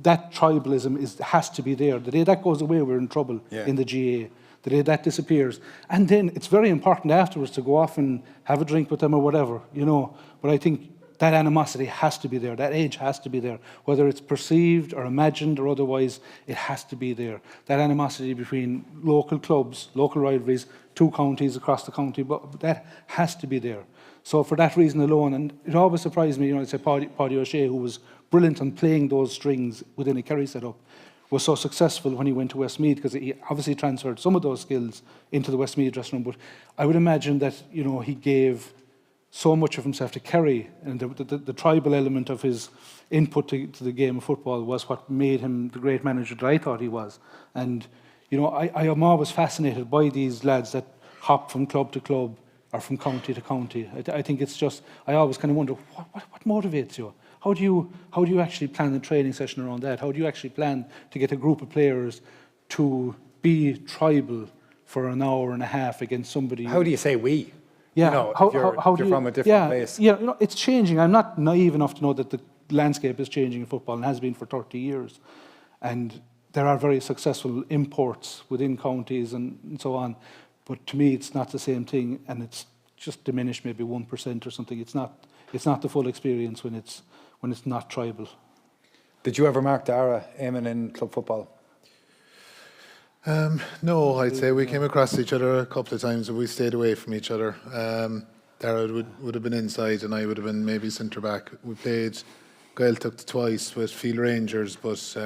That tribalism has to be there. The day that goes away, we're in trouble in the GA. The day that disappears. And then it's very important afterwards to go off and have a drink with them or whatever, But I think that animosity has to be there. That edge has to be there. Whether it's perceived or imagined or otherwise, it has to be there. That animosity between local clubs, local rivalries, two counties across the county, but that has to be there. So for that reason alone, and it always surprised me, I'd say Paddy O'Shea, who was brilliant on playing those strings within a Kerry setup, was so successful when he went to Westmeath, because he obviously transferred some of those skills into the Westmeath dressing room. But I would imagine that he gave so much of himself to Kerry, and the tribal element of his input to the game of football was what made him the great manager that I thought he was. And I am always fascinated by these lads that hop from club to club or from county to county. I think it's just, I always kind of wonder what motivates you. How do you actually plan a training session around that? How do you actually plan to get a group of players to be tribal for an hour and a half against somebody? How do you say we? Yeah, if you're from a different place. Yeah, it's changing. I'm not naive enough to know that the landscape is changing in football and has been for 30 years. And there are very successful imports within counties and so on. But to me, it's not the same thing, and it's just diminished maybe 1% or something. It's not the full experience when it's not tribal. Did you ever mark Dara aiming in club football? No, I'd say we came across each other a couple of times, and we stayed away from each other. Dara would have been inside, and I would have been maybe centre back. We played Gaeltacht twice with Field Rangers, but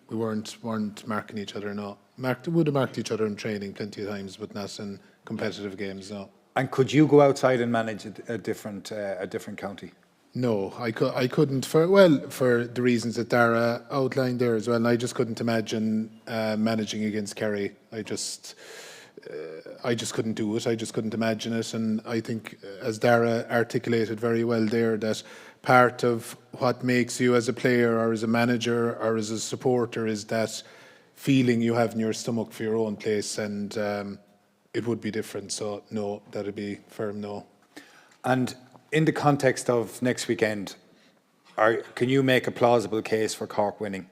we weren't marking each other. No, would have marked each other in training plenty of times, but not in competitive games. No. And could you go outside and manage a different county? No, I couldn't for the reasons that Dara outlined there as well. And I just couldn't imagine managing against Kerry. I just couldn't do it. I just couldn't imagine it. And I think, as Dara articulated very well there, that part of what makes you as a player or as a manager or as a supporter is that feeling you have in your stomach for your own place, and it would be different. So no, that'd be firm no. And in the context of next weekend, can you make a plausible case for Cork winning?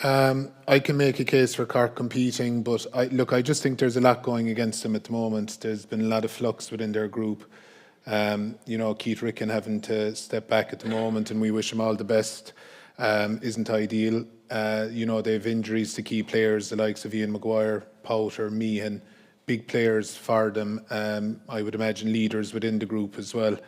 I can make a case for Cork competing, but I just think there's a lot going against them at the moment. There's been a lot of flux within their group. Keith Ricken having to step back at the moment, and we wish him all the best, isn't ideal. They have injuries to key players, the likes of Ian Maguire, Powter, Meehan, big players for them. I would imagine leaders within the group as well.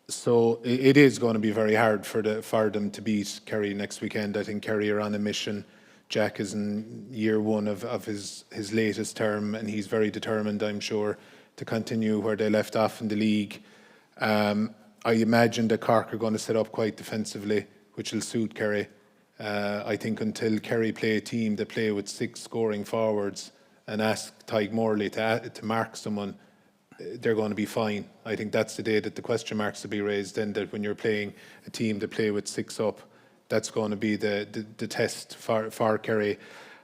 So it is going to be very hard for them to beat Kerry next weekend. I think Kerry are on a mission. Jack is in year one of his latest term, and he's very determined, I'm sure, to continue where they left off in the league. I imagine that Cork are going to set up quite defensively, which will suit Kerry. I think until Kerry play a team that play with 6 scoring forwards and ask Tadhg Morley to mark someone, they're going to be fine. I think that's the day that the question marks will be raised, then, that when you're playing a team that play with 6 up, that's going to be the test for Kerry.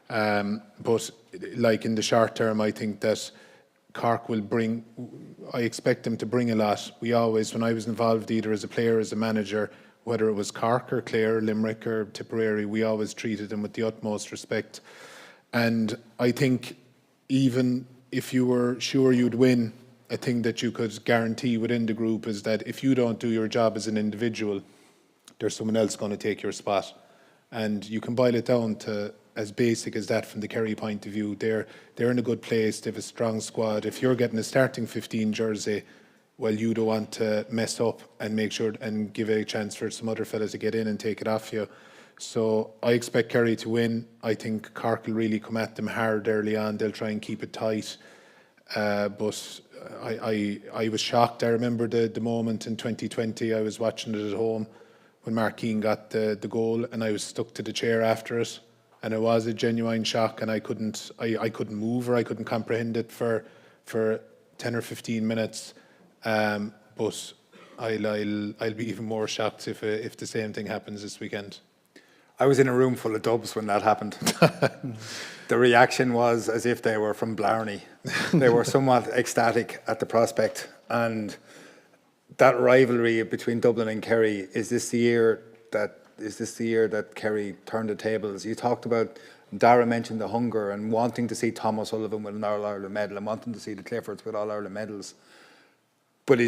But like in the short term, I think that Cork will bring, I expect them to bring a lot. We always, when I was involved either as a player or as a manager, whether it was Cork or Clare, Limerick or Tipperary, we always treated them with the utmost respect. And I think even if you were sure you'd win, a thing that you could guarantee within the group is that if you don't do your job as an individual, there's someone else going to take your spot. And you can boil it down to as basic as that from the Kerry point of view. They're in a good place, they have a strong squad. If you're getting a starting 15 jersey, well, you don't want to mess up and make sure and give a chance for some other fellas to get in and take it off you. So I expect Kerry to win. I think Cork will really come at them hard early on. They'll try and keep it tight. But I was shocked. I remember the moment in 2020. I was watching it at home when Mark Keane got the goal, and I was stuck to the chair after it, and it was a genuine shock, and I couldn't move or I couldn't comprehend it for 10 or 15 minutes. But I'll be even more shocked if the same thing happens this weekend. I was in a room full of Dubs when that happened. The reaction was as if they were from Blarney. They were somewhat ecstatic at the prospect. And that rivalry between Dublin and Kerry, is this the year that Kerry turned the tables? You talked about, Dara mentioned the hunger and wanting to see Thomas Sullivan with an All-Ireland medal and wanting to see the Cliffords with All-Ireland medals. But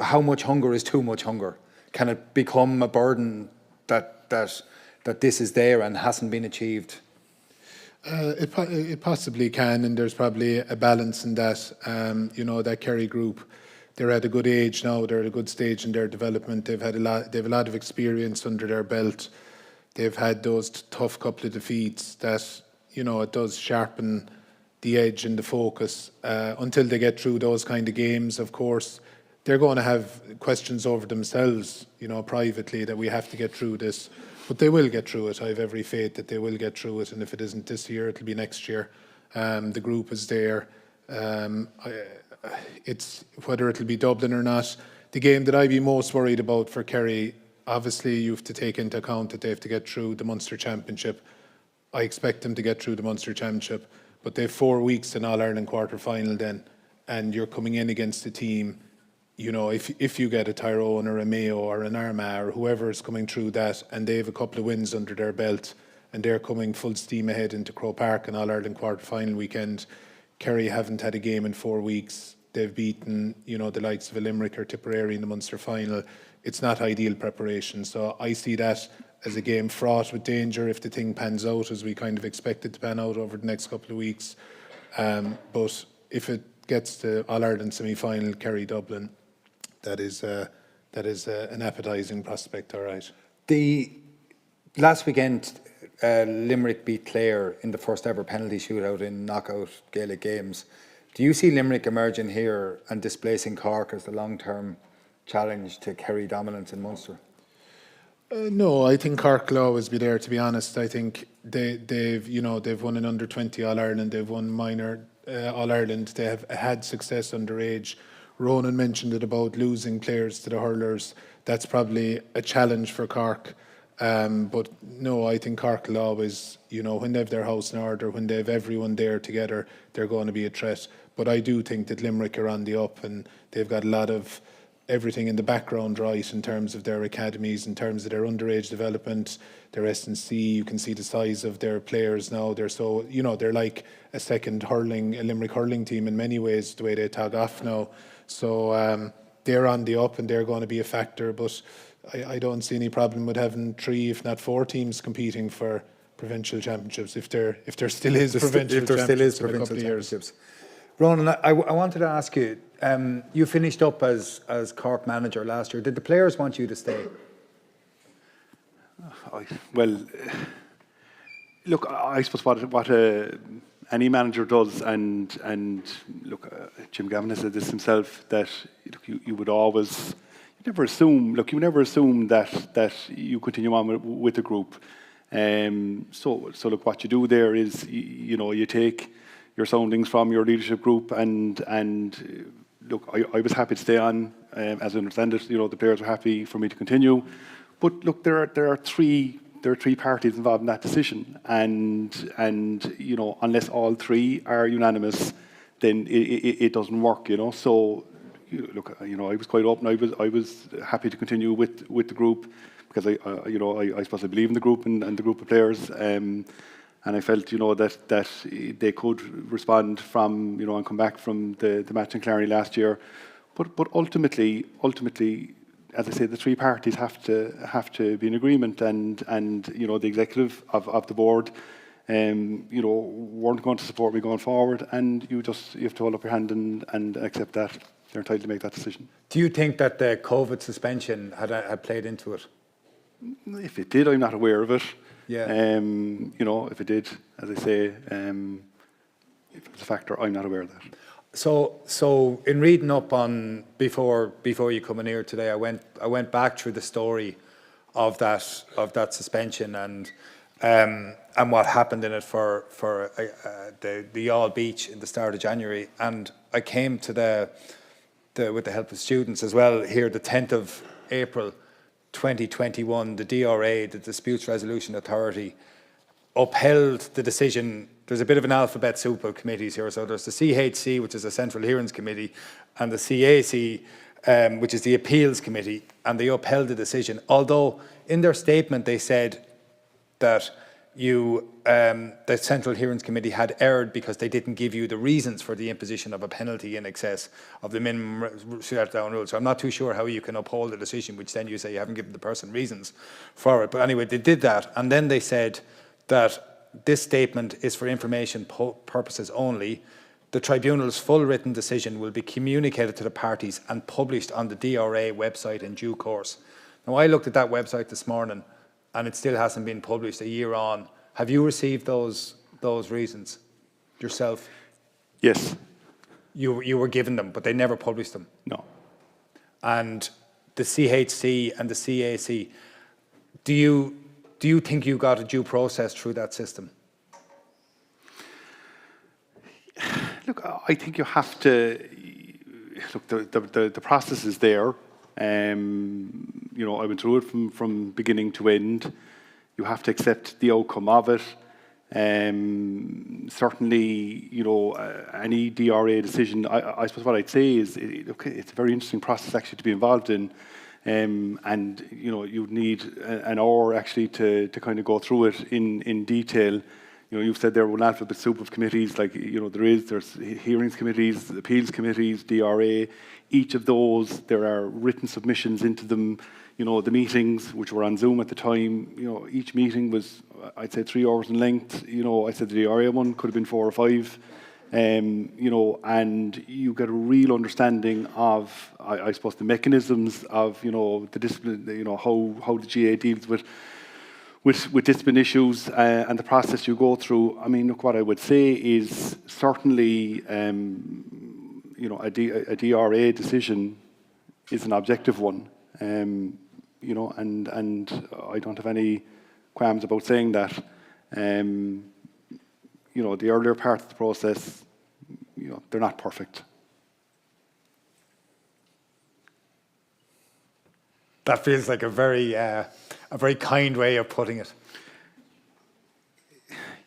how much hunger is too much hunger? Can it become a burden that this is there and hasn't been achieved? It possibly can, and there's probably a balance in that. That Kerry group, they're at a good age now. They're at a good stage in their development. They have a lot of experience under their belt. They've had those tough couple of defeats that it does sharpen the edge and the focus until they get through those kind of games. Of course, they're going to have questions over themselves, privately, that we have to get through this. But they will get through it. I have every faith that they will get through it. And if it isn't this year, it'll be next year. The group is there. It's whether it'll be Dublin or not. The game that I'd be most worried about for Kerry, obviously you have to take into account that they have to get through the Munster Championship. I expect them to get through the Munster Championship. But they have 4 weeks in All-Ireland quarter-final then. And you're coming in against a team, if you get a Tyrone or a Mayo or an Armagh or whoever is coming through that, and they have a couple of wins under their belt, and they're coming full steam ahead into Croke Park in All-Ireland quarter-final weekend. Kerry haven't had a game in 4 weeks. They've beaten, the likes of a Limerick or Tipperary in the Munster final. It's not ideal preparation. So I see that as a game fraught with danger if the thing pans out as we kind of expect it to pan out over the next couple of weeks. But if it gets to All-Ireland semi-final, Kerry-Dublin, that is an appetising prospect, all right. The last weekend, Limerick beat Clare in the first ever penalty shootout in knockout Gaelic games. Do you see Limerick emerging here and displacing Cork as the long-term challenge to Kerry dominance in Munster? No, I think Cork will always be there, to be honest. I think they've won an under-20 All-Ireland, they've won minor All-Ireland, they have had success underage. Ronan mentioned it about losing players to the hurlers. That's probably a challenge for Cork. But no, I think Cork will always, when they have their house in order, when they have everyone there together, they're going to be a threat. But I do think that Limerick are on the up, and they've got a lot of everything in the background right in terms of their academies, in terms of their underage development, their S&C. You can see the size of their players now. They're so, they're like a second a Limerick hurling team in many ways, the way they tag off now. So they're on the up and they're going to be a factor, but I don't see any problem with having 3, if not 4 teams competing for provincial championships if there still is provincial championships in a couple of years. Ronan, I wanted to ask you, you finished up as Cork manager last year. Did the players want you to stay? Well, look, I suppose what any manager does, and look, Jim Gavin has said this himself, that you would always, you never assume that you continue on with the group. So look, what you do there is, you take your soundings from your leadership group, and look, I was happy to stay on, as I understand it. The players were happy for me to continue, but look, there are three parties involved in that decision, and unless all 3 are unanimous, then it doesn't work, So, look, I was quite open. I was happy to continue with the group because I suppose I believe in the group and the group of players. And I felt, that they could respond from, and come back from the match in Clarny last year. But ultimately, as I say, the three parties have to be in agreement, and the executive of the board, weren't going to support me going forward, and you have to hold up your hand and accept that they're entitled to make that decision. Do you think that the COVID suspension had played into it? If it did, I'm not aware of it. Yeah. If it did, as I say, if it's a factor, I'm not aware of that. So in reading up on before you come in here today, I went back through the story of that suspension and what happened in it for the All Beach in the start of January, and I came to the with the help of students as well here, the 10th of April 2021, the DRA, the Disputes Resolution Authority, upheld the decision. There's a bit of an alphabet soup of committees here. So there's the CHC, which is the Central Hearings Committee, and the CAC, which is the Appeals Committee, and they upheld the decision. Although in their statement they said that the Central Hearings Committee had erred because they didn't give you the reasons for the imposition of a penalty in excess of the minimum shutdown rule. So I'm not too sure how you can uphold a decision which then you say you haven't given the person reasons for it. But anyway, they did that, and then they said that this statement is for information purposes only. The tribunal's full written decision will be communicated to the parties and published on the DRA website in due course. Now, I looked at that website this morning and it still hasn't been published a year on. Have you received those reasons yourself? Yes. You were given them, but they never published them? No. And the CHC and the CAC, do you think you got a due process through that system? Look, I think you have to look. The process is there. I went through it from beginning to end. You have to accept the outcome of it. Certainly, any DRA decision. I suppose what I'd say is, it's a very interesting process actually to be involved in. And you'd need an hour actually to kind of go through it in detail. You've said there were an alphabet soup of committees, there's hearings committees, appeals committees, DRA. Each of those, there are written submissions into them. The meetings, which were on Zoom at the time, each meeting was, I'd say, 3 hours in length. I said the DRA one could have been 4 or 5. And you get a real understanding of, I suppose, the mechanisms of, the discipline, how the GA deals with discipline issues and the process you go through. I mean, look, what I would say is certainly, a DRA decision is an objective one, and I don't have any qualms about saying that. The earlier part of the process, they're not perfect. That feels like a very kind way of putting it.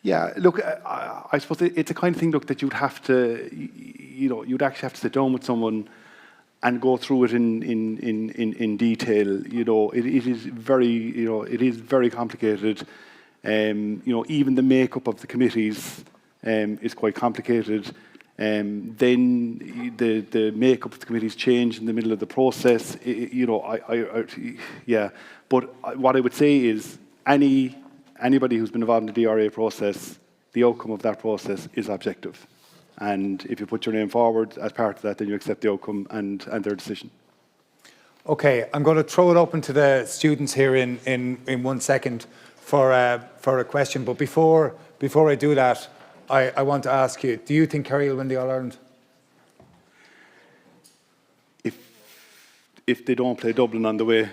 Yeah, look, I suppose it's a kind of thing, look, that you'd have to, you'd actually have to sit down with someone and go through it in detail. It is very complicated. Even the makeup of the committees is quite complicated. Then the makeup of the committees change in the middle of the process. But what I would say is anybody who's been involved in the DRA process, the outcome of that process is objective. And if you put your name forward as part of that, then you accept the outcome and their decision. Okay, I'm going to throw it open to the students here in 1 second for a question. But before I do that, I want to ask you: do you think Kerry will win the All Ireland? If they don't play Dublin on the way,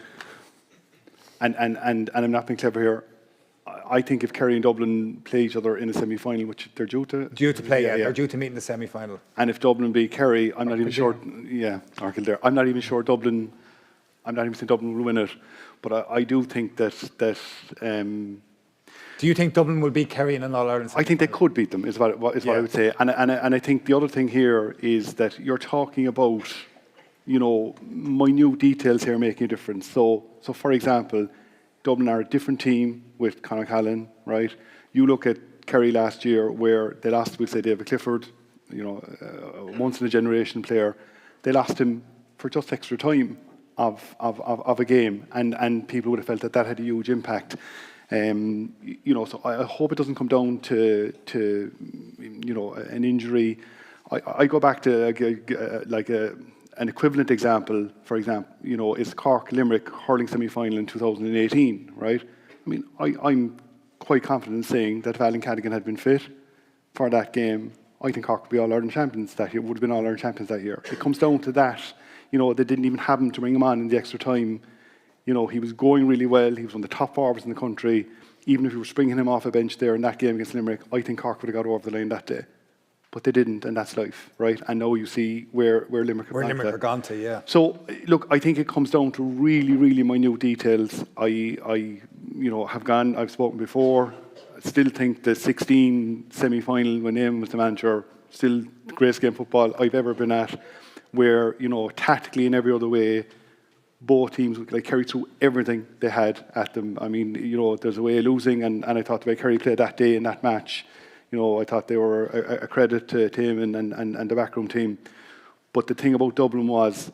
and I'm not being clever here, I think if Kerry and Dublin play each other in a semi-final, which they're due to play, they're due to meet in the semi-final. And if Dublin beat Kerry, I'm not even sure. Yeah, or Kildare. I'm not even sure Dublin. I'm not even saying Dublin will win it, but I do think that Do you think Dublin will beat Kerry in an All-Ireland? I think they could beat them, is what I would say. And I think the other thing here is that you're talking about, minute details here making a difference. So for example, Dublin are a different team with Conor Callan, right? You look at Kerry last year where they lost, we'll say, David Clifford, a once-in-a-generation player. They lost him for just extra time of a game, and people would have felt that had a huge impact. So I hope it doesn't come down to an injury. I go back to an equivalent example. For example, is Cork Limerick hurling semi-final in 2018, right? I mean, I'm quite confident in saying that if Alan Cadigan had been fit for that game, I think Cork would be All-Ireland champions that year. Would have been All-Ireland champions that year. It comes down to that. They didn't even have him to bring him on in the extra time. He was going really well. He was one of the top forwards in the country. Even if you were springing him off a bench there in that game against Limerick, I think Cork would have got over the line that day. But they didn't, and that's life, right? And now you see where Limerick are gone to, yeah. So, look, I think it comes down to really, really minute details. I've spoken before. I still think the 16 semi-final when Eamon was the manager, still the greatest game of football I've ever been at, where, tactically in every other way, both teams carried through everything they had at them. I mean, there's a way of losing, and I thought the way Kerry played that day in that match, I thought they were a credit to him and the backroom team. But the thing about Dublin was,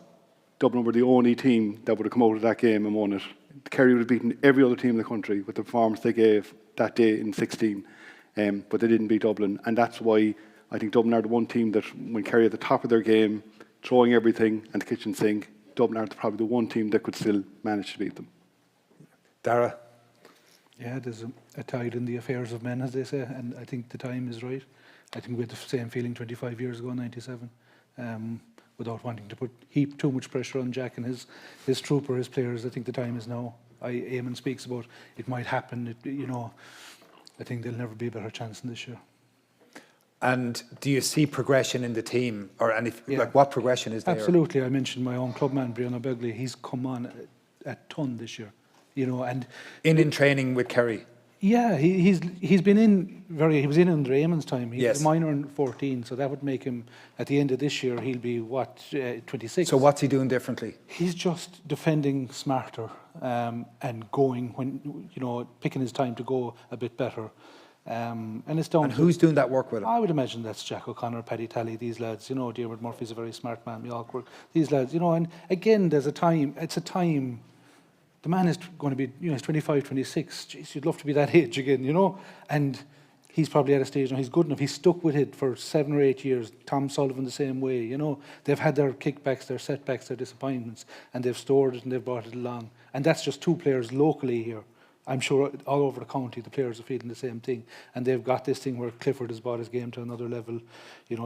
Dublin were the only team that would have come out of that game and won it. Kerry would have beaten every other team in the country with the performance they gave that day in 16, but they didn't beat Dublin. And that's why I think Dublin are the one team that, when Kerry at the top of their game, throwing everything and the kitchen sink, Dublin are probably the one team that could still manage to beat them. Dara? Yeah, there's a tide in the affairs of men, as they say, and I think the time is right. I think we had the same feeling 25 years ago, 97, without wanting to heap too much pressure on Jack and his troop or his players. I think the time is now. Eamon speaks about it might happen. I think there'll never be a better chance than this year. And do you see progression in the team, or what progression is there? Absolutely. I mentioned my own clubman, Brianna Begley. He's come on a ton this year. And in training with Kerry. Yeah, he's been he was in under Eamon's time. He Yes. was a minor in 14, so that would make him, at the end of this year, he'll be 26. So what's he doing differently? He's just defending smarter and going when picking his time to go a bit better. And it's down. And who's doing that work with him? I would imagine that's Jack O'Connor, Paddy Talley, these lads. Diarmuid Murphy's a very smart man, Mjalkberg. These lads, and again, there's a time. It's a time. The man is going to be, he's 25, 26. Jeez, you'd love to be that age again, And he's probably at a stage now. He's good enough. He's stuck with it for 7 or 8 years. Tom Sullivan the same way. They've had their kickbacks, their setbacks, their disappointments, and they've stored it and they've brought it along. And that's just 2 players locally here. I'm sure all over the county the players are feeling the same thing, and they've got this thing where Clifford has brought his game to another level.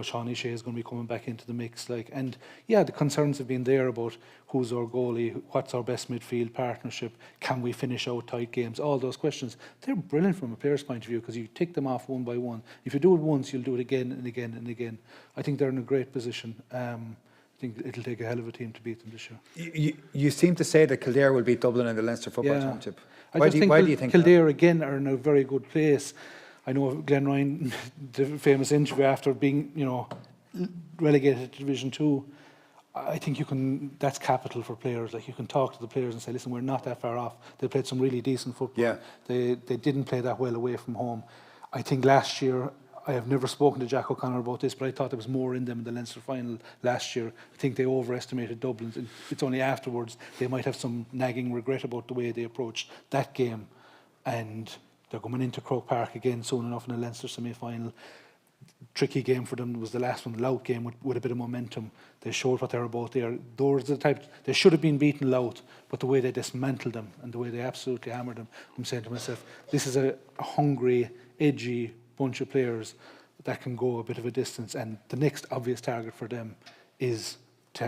Sean Shea is going to be coming back into the mix, and the concerns have been there about who's our goalie, what's our best midfield partnership, can we finish out tight games, all those questions. They're brilliant from a player's point of view because you tick them off one by one. If you do it once, you'll do it again and again and again. I think they're in a great position. I think it'll take a hell of a team to beat them this year. You seem to say that Kildare will beat Dublin in the Leinster Football Championship. Why do you think Kildare again are in a very good place? I know Glenn Ryan, the famous interview after being, relegated to Division 2. I think that's capital for players. Like, you can talk to the players and say, listen, we're not that far off. They played some really decent football. Yeah. They didn't play that well away from home. I think last year, I have never spoken to Jack O'Connor about this, but I thought there was more in them in the Leinster final last year. I think they overestimated Dublin. It's only afterwards they might have some nagging regret about the way they approached that game. And they're coming into Croke Park again soon enough in the Leinster semi-final. Tricky game for them was the last one, the Louth game with a bit of momentum. They showed what they're about there. Those are the type, they should have been beaten Louth, but the way they dismantled them and the way they absolutely hammered them, I'm saying to myself, this is a hungry, edgy bunch of players that can go a bit of a distance, and the next obvious target for them is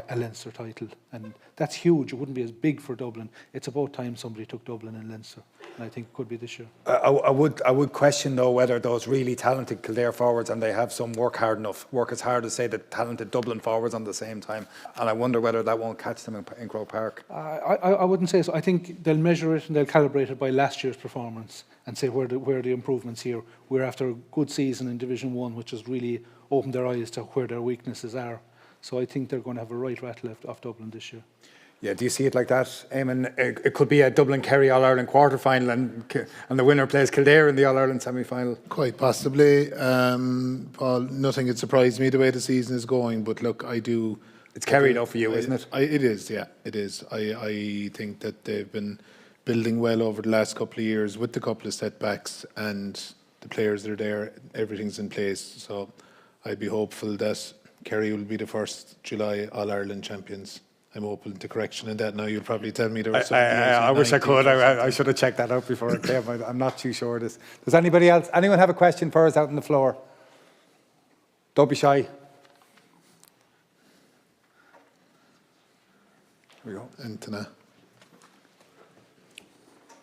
a Leinster title, and that's huge. It wouldn't be as big for Dublin. It's about time somebody took Dublin and Leinster, and I think it could be this year. I would question though whether those really talented Kildare forwards, and they have some, work as hard as say the talented Dublin forwards on the same time, and I wonder whether that won't catch them in Croke Park. I wouldn't say so. I think they'll measure it and they'll calibrate it by last year's performance and say where are the improvements here. We're after a good season in Division 1, which has really opened their eyes to where their weaknesses are. So I think they're going to have a right rattle off Dublin this year. Yeah, do you see it like that, Eamon? It could be a Dublin-Kerry All-Ireland quarter-final and the winner plays Kildare in the All-Ireland semi-final. Quite possibly. Paul, nothing had surprised me the way the season is going, but look, I do... It's Kerry though for you, isn't it? It is, yeah, it is. I think that they've been building well over the last couple of years with the couple of setbacks, and the players that are there, everything's in place. So I'd be hopeful that Kerry will be the first July All-Ireland champions. I'm open to correction in that now. You'll probably tell me there was something else. I wish I could. I should have checked that out before it came. I'm not too sure. Does anyone have a question for us out on the floor? Don't be shy. Here we go. Anthony.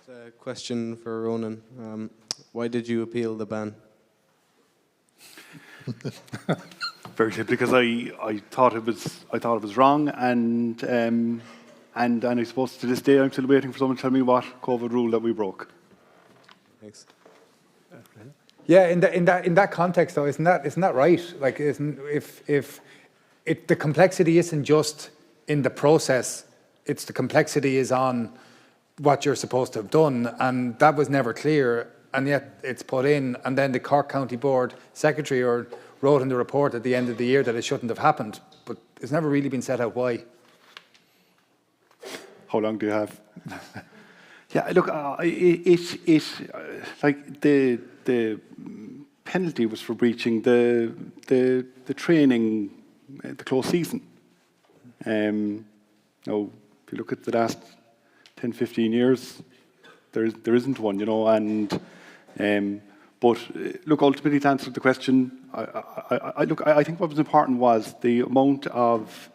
It's a question for Ronan. Why did you appeal the ban? Very simply because I thought it was wrong, and I suppose to this day I'm still waiting for someone to tell me what COVID rule that we broke. Thanks. Yeah, in that context though, isn't that right? Like, if the complexity isn't just in the process, it's the complexity is on what you're supposed to have done, and that was never clear, and yet it's put in, and then the Cork County Board Secretary wrote in the report at the end of the year that it shouldn't have happened, but it's never really been set out why. How long do you have? Yeah, look, it's like the penalty was for breaching the training, the closed season. Now, if you look at the last 10, 15 years, there isn't one, you know, and but look, ultimately to answer the question, I think what was important was the amount of.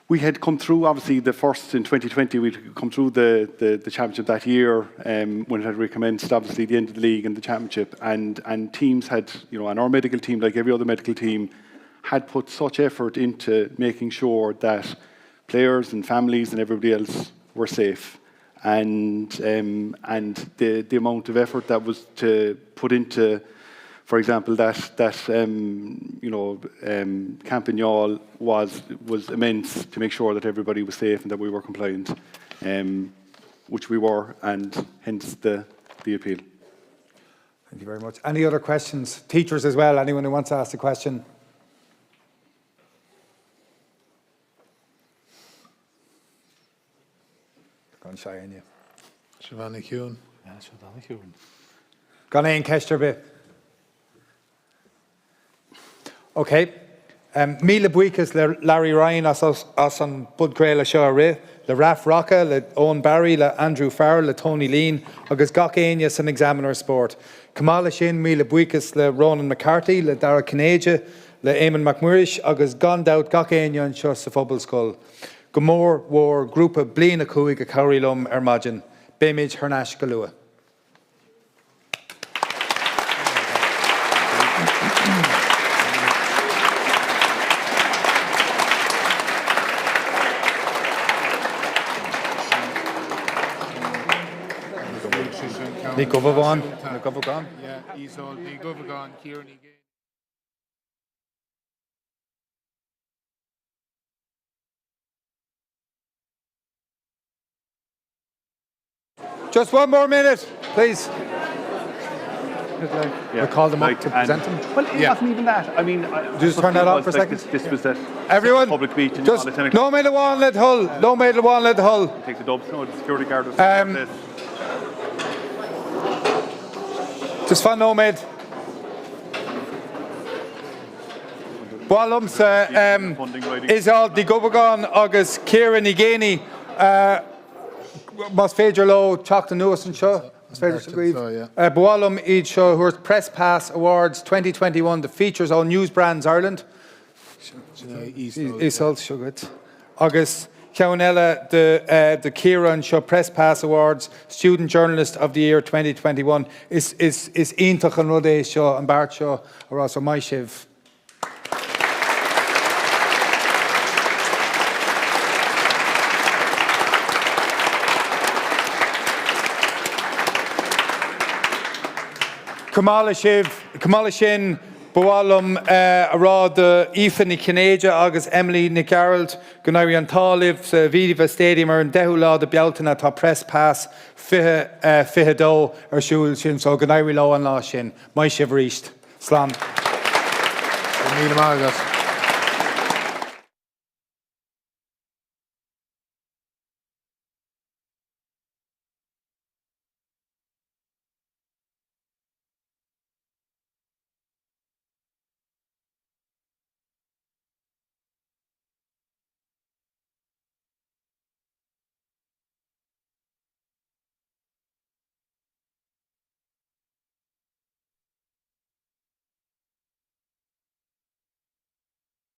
We had come through, obviously, the first in 2020, we'd come through the championship that year when it had recommenced, obviously, the end of the league and the championship. And teams had, you know, and our medical team, like every other medical team, had put such effort into making sure that players and families and everybody else were safe. And the amount of effort that was to put into, for example, that Camp in Youghal was immense to make sure that everybody was safe and that we were compliant, which we were, and hence the appeal. Thank you very much. Any other questions? Teachers as well, anyone who wants to ask a question? Gone shy on you. Siobhan Kuhn. Yeah, Siobhan Kuhn. Gone in Kesterby. Okay. Míle buíochas le Larry Ryan as an Bud Crail seo rith, le Raf Rocca, le Owen Barry, le Andrew Farrell, le Tony Lean, agus gach aine san Examiner Sport. Kamala sin míle buíochas le Ronan McCarthy, le Dara Canadian, le Eamon McMurrish, agus gandout gach aine an seo sa Phobal Skull. Gomor war grúpa bliana cúig a Cowrilum Maidin, Bimage Hernash Galua. Ní Gubagán. Yeah, he's all Ní Gubagán, Kieran again. Just one more minute, please. Yeah. We'll call them up to present them. Well, it wasn't even that. I mean, Just turn that off for a second. This was that Everyone, public beach. And just no mail one, let Hull. No mail one, let Hull. Take the dubs. No, the security guard was Just fan no mail. Ballums is all the Gubagán agus Kieran Igeni. Mas féidir lo teachta nuas an seo. Mas féidir sa gríomh. Ballum iad seo who's Press Pass Awards 2021, the features all news brands Ireland. Ísalt Sugat. Agus Ceanella, the Kieran Shaw Press Pass Awards Student Journalist of the Year 2021 is Ítach an Rudé Shaw and Bart Shaw or also my Shiv. Kamala Shin, Boalum, Arad, Ethan Nikineja, August Emily Nicarald, Gunari an Taliv, Vidiva Stadium, and Dehula, the Bialtana, Ta Press Pass, Fihe Do, or Shul Shin, so Gunari Law and Law Shin, my Shiv Reist, Slam. Míle maith agat.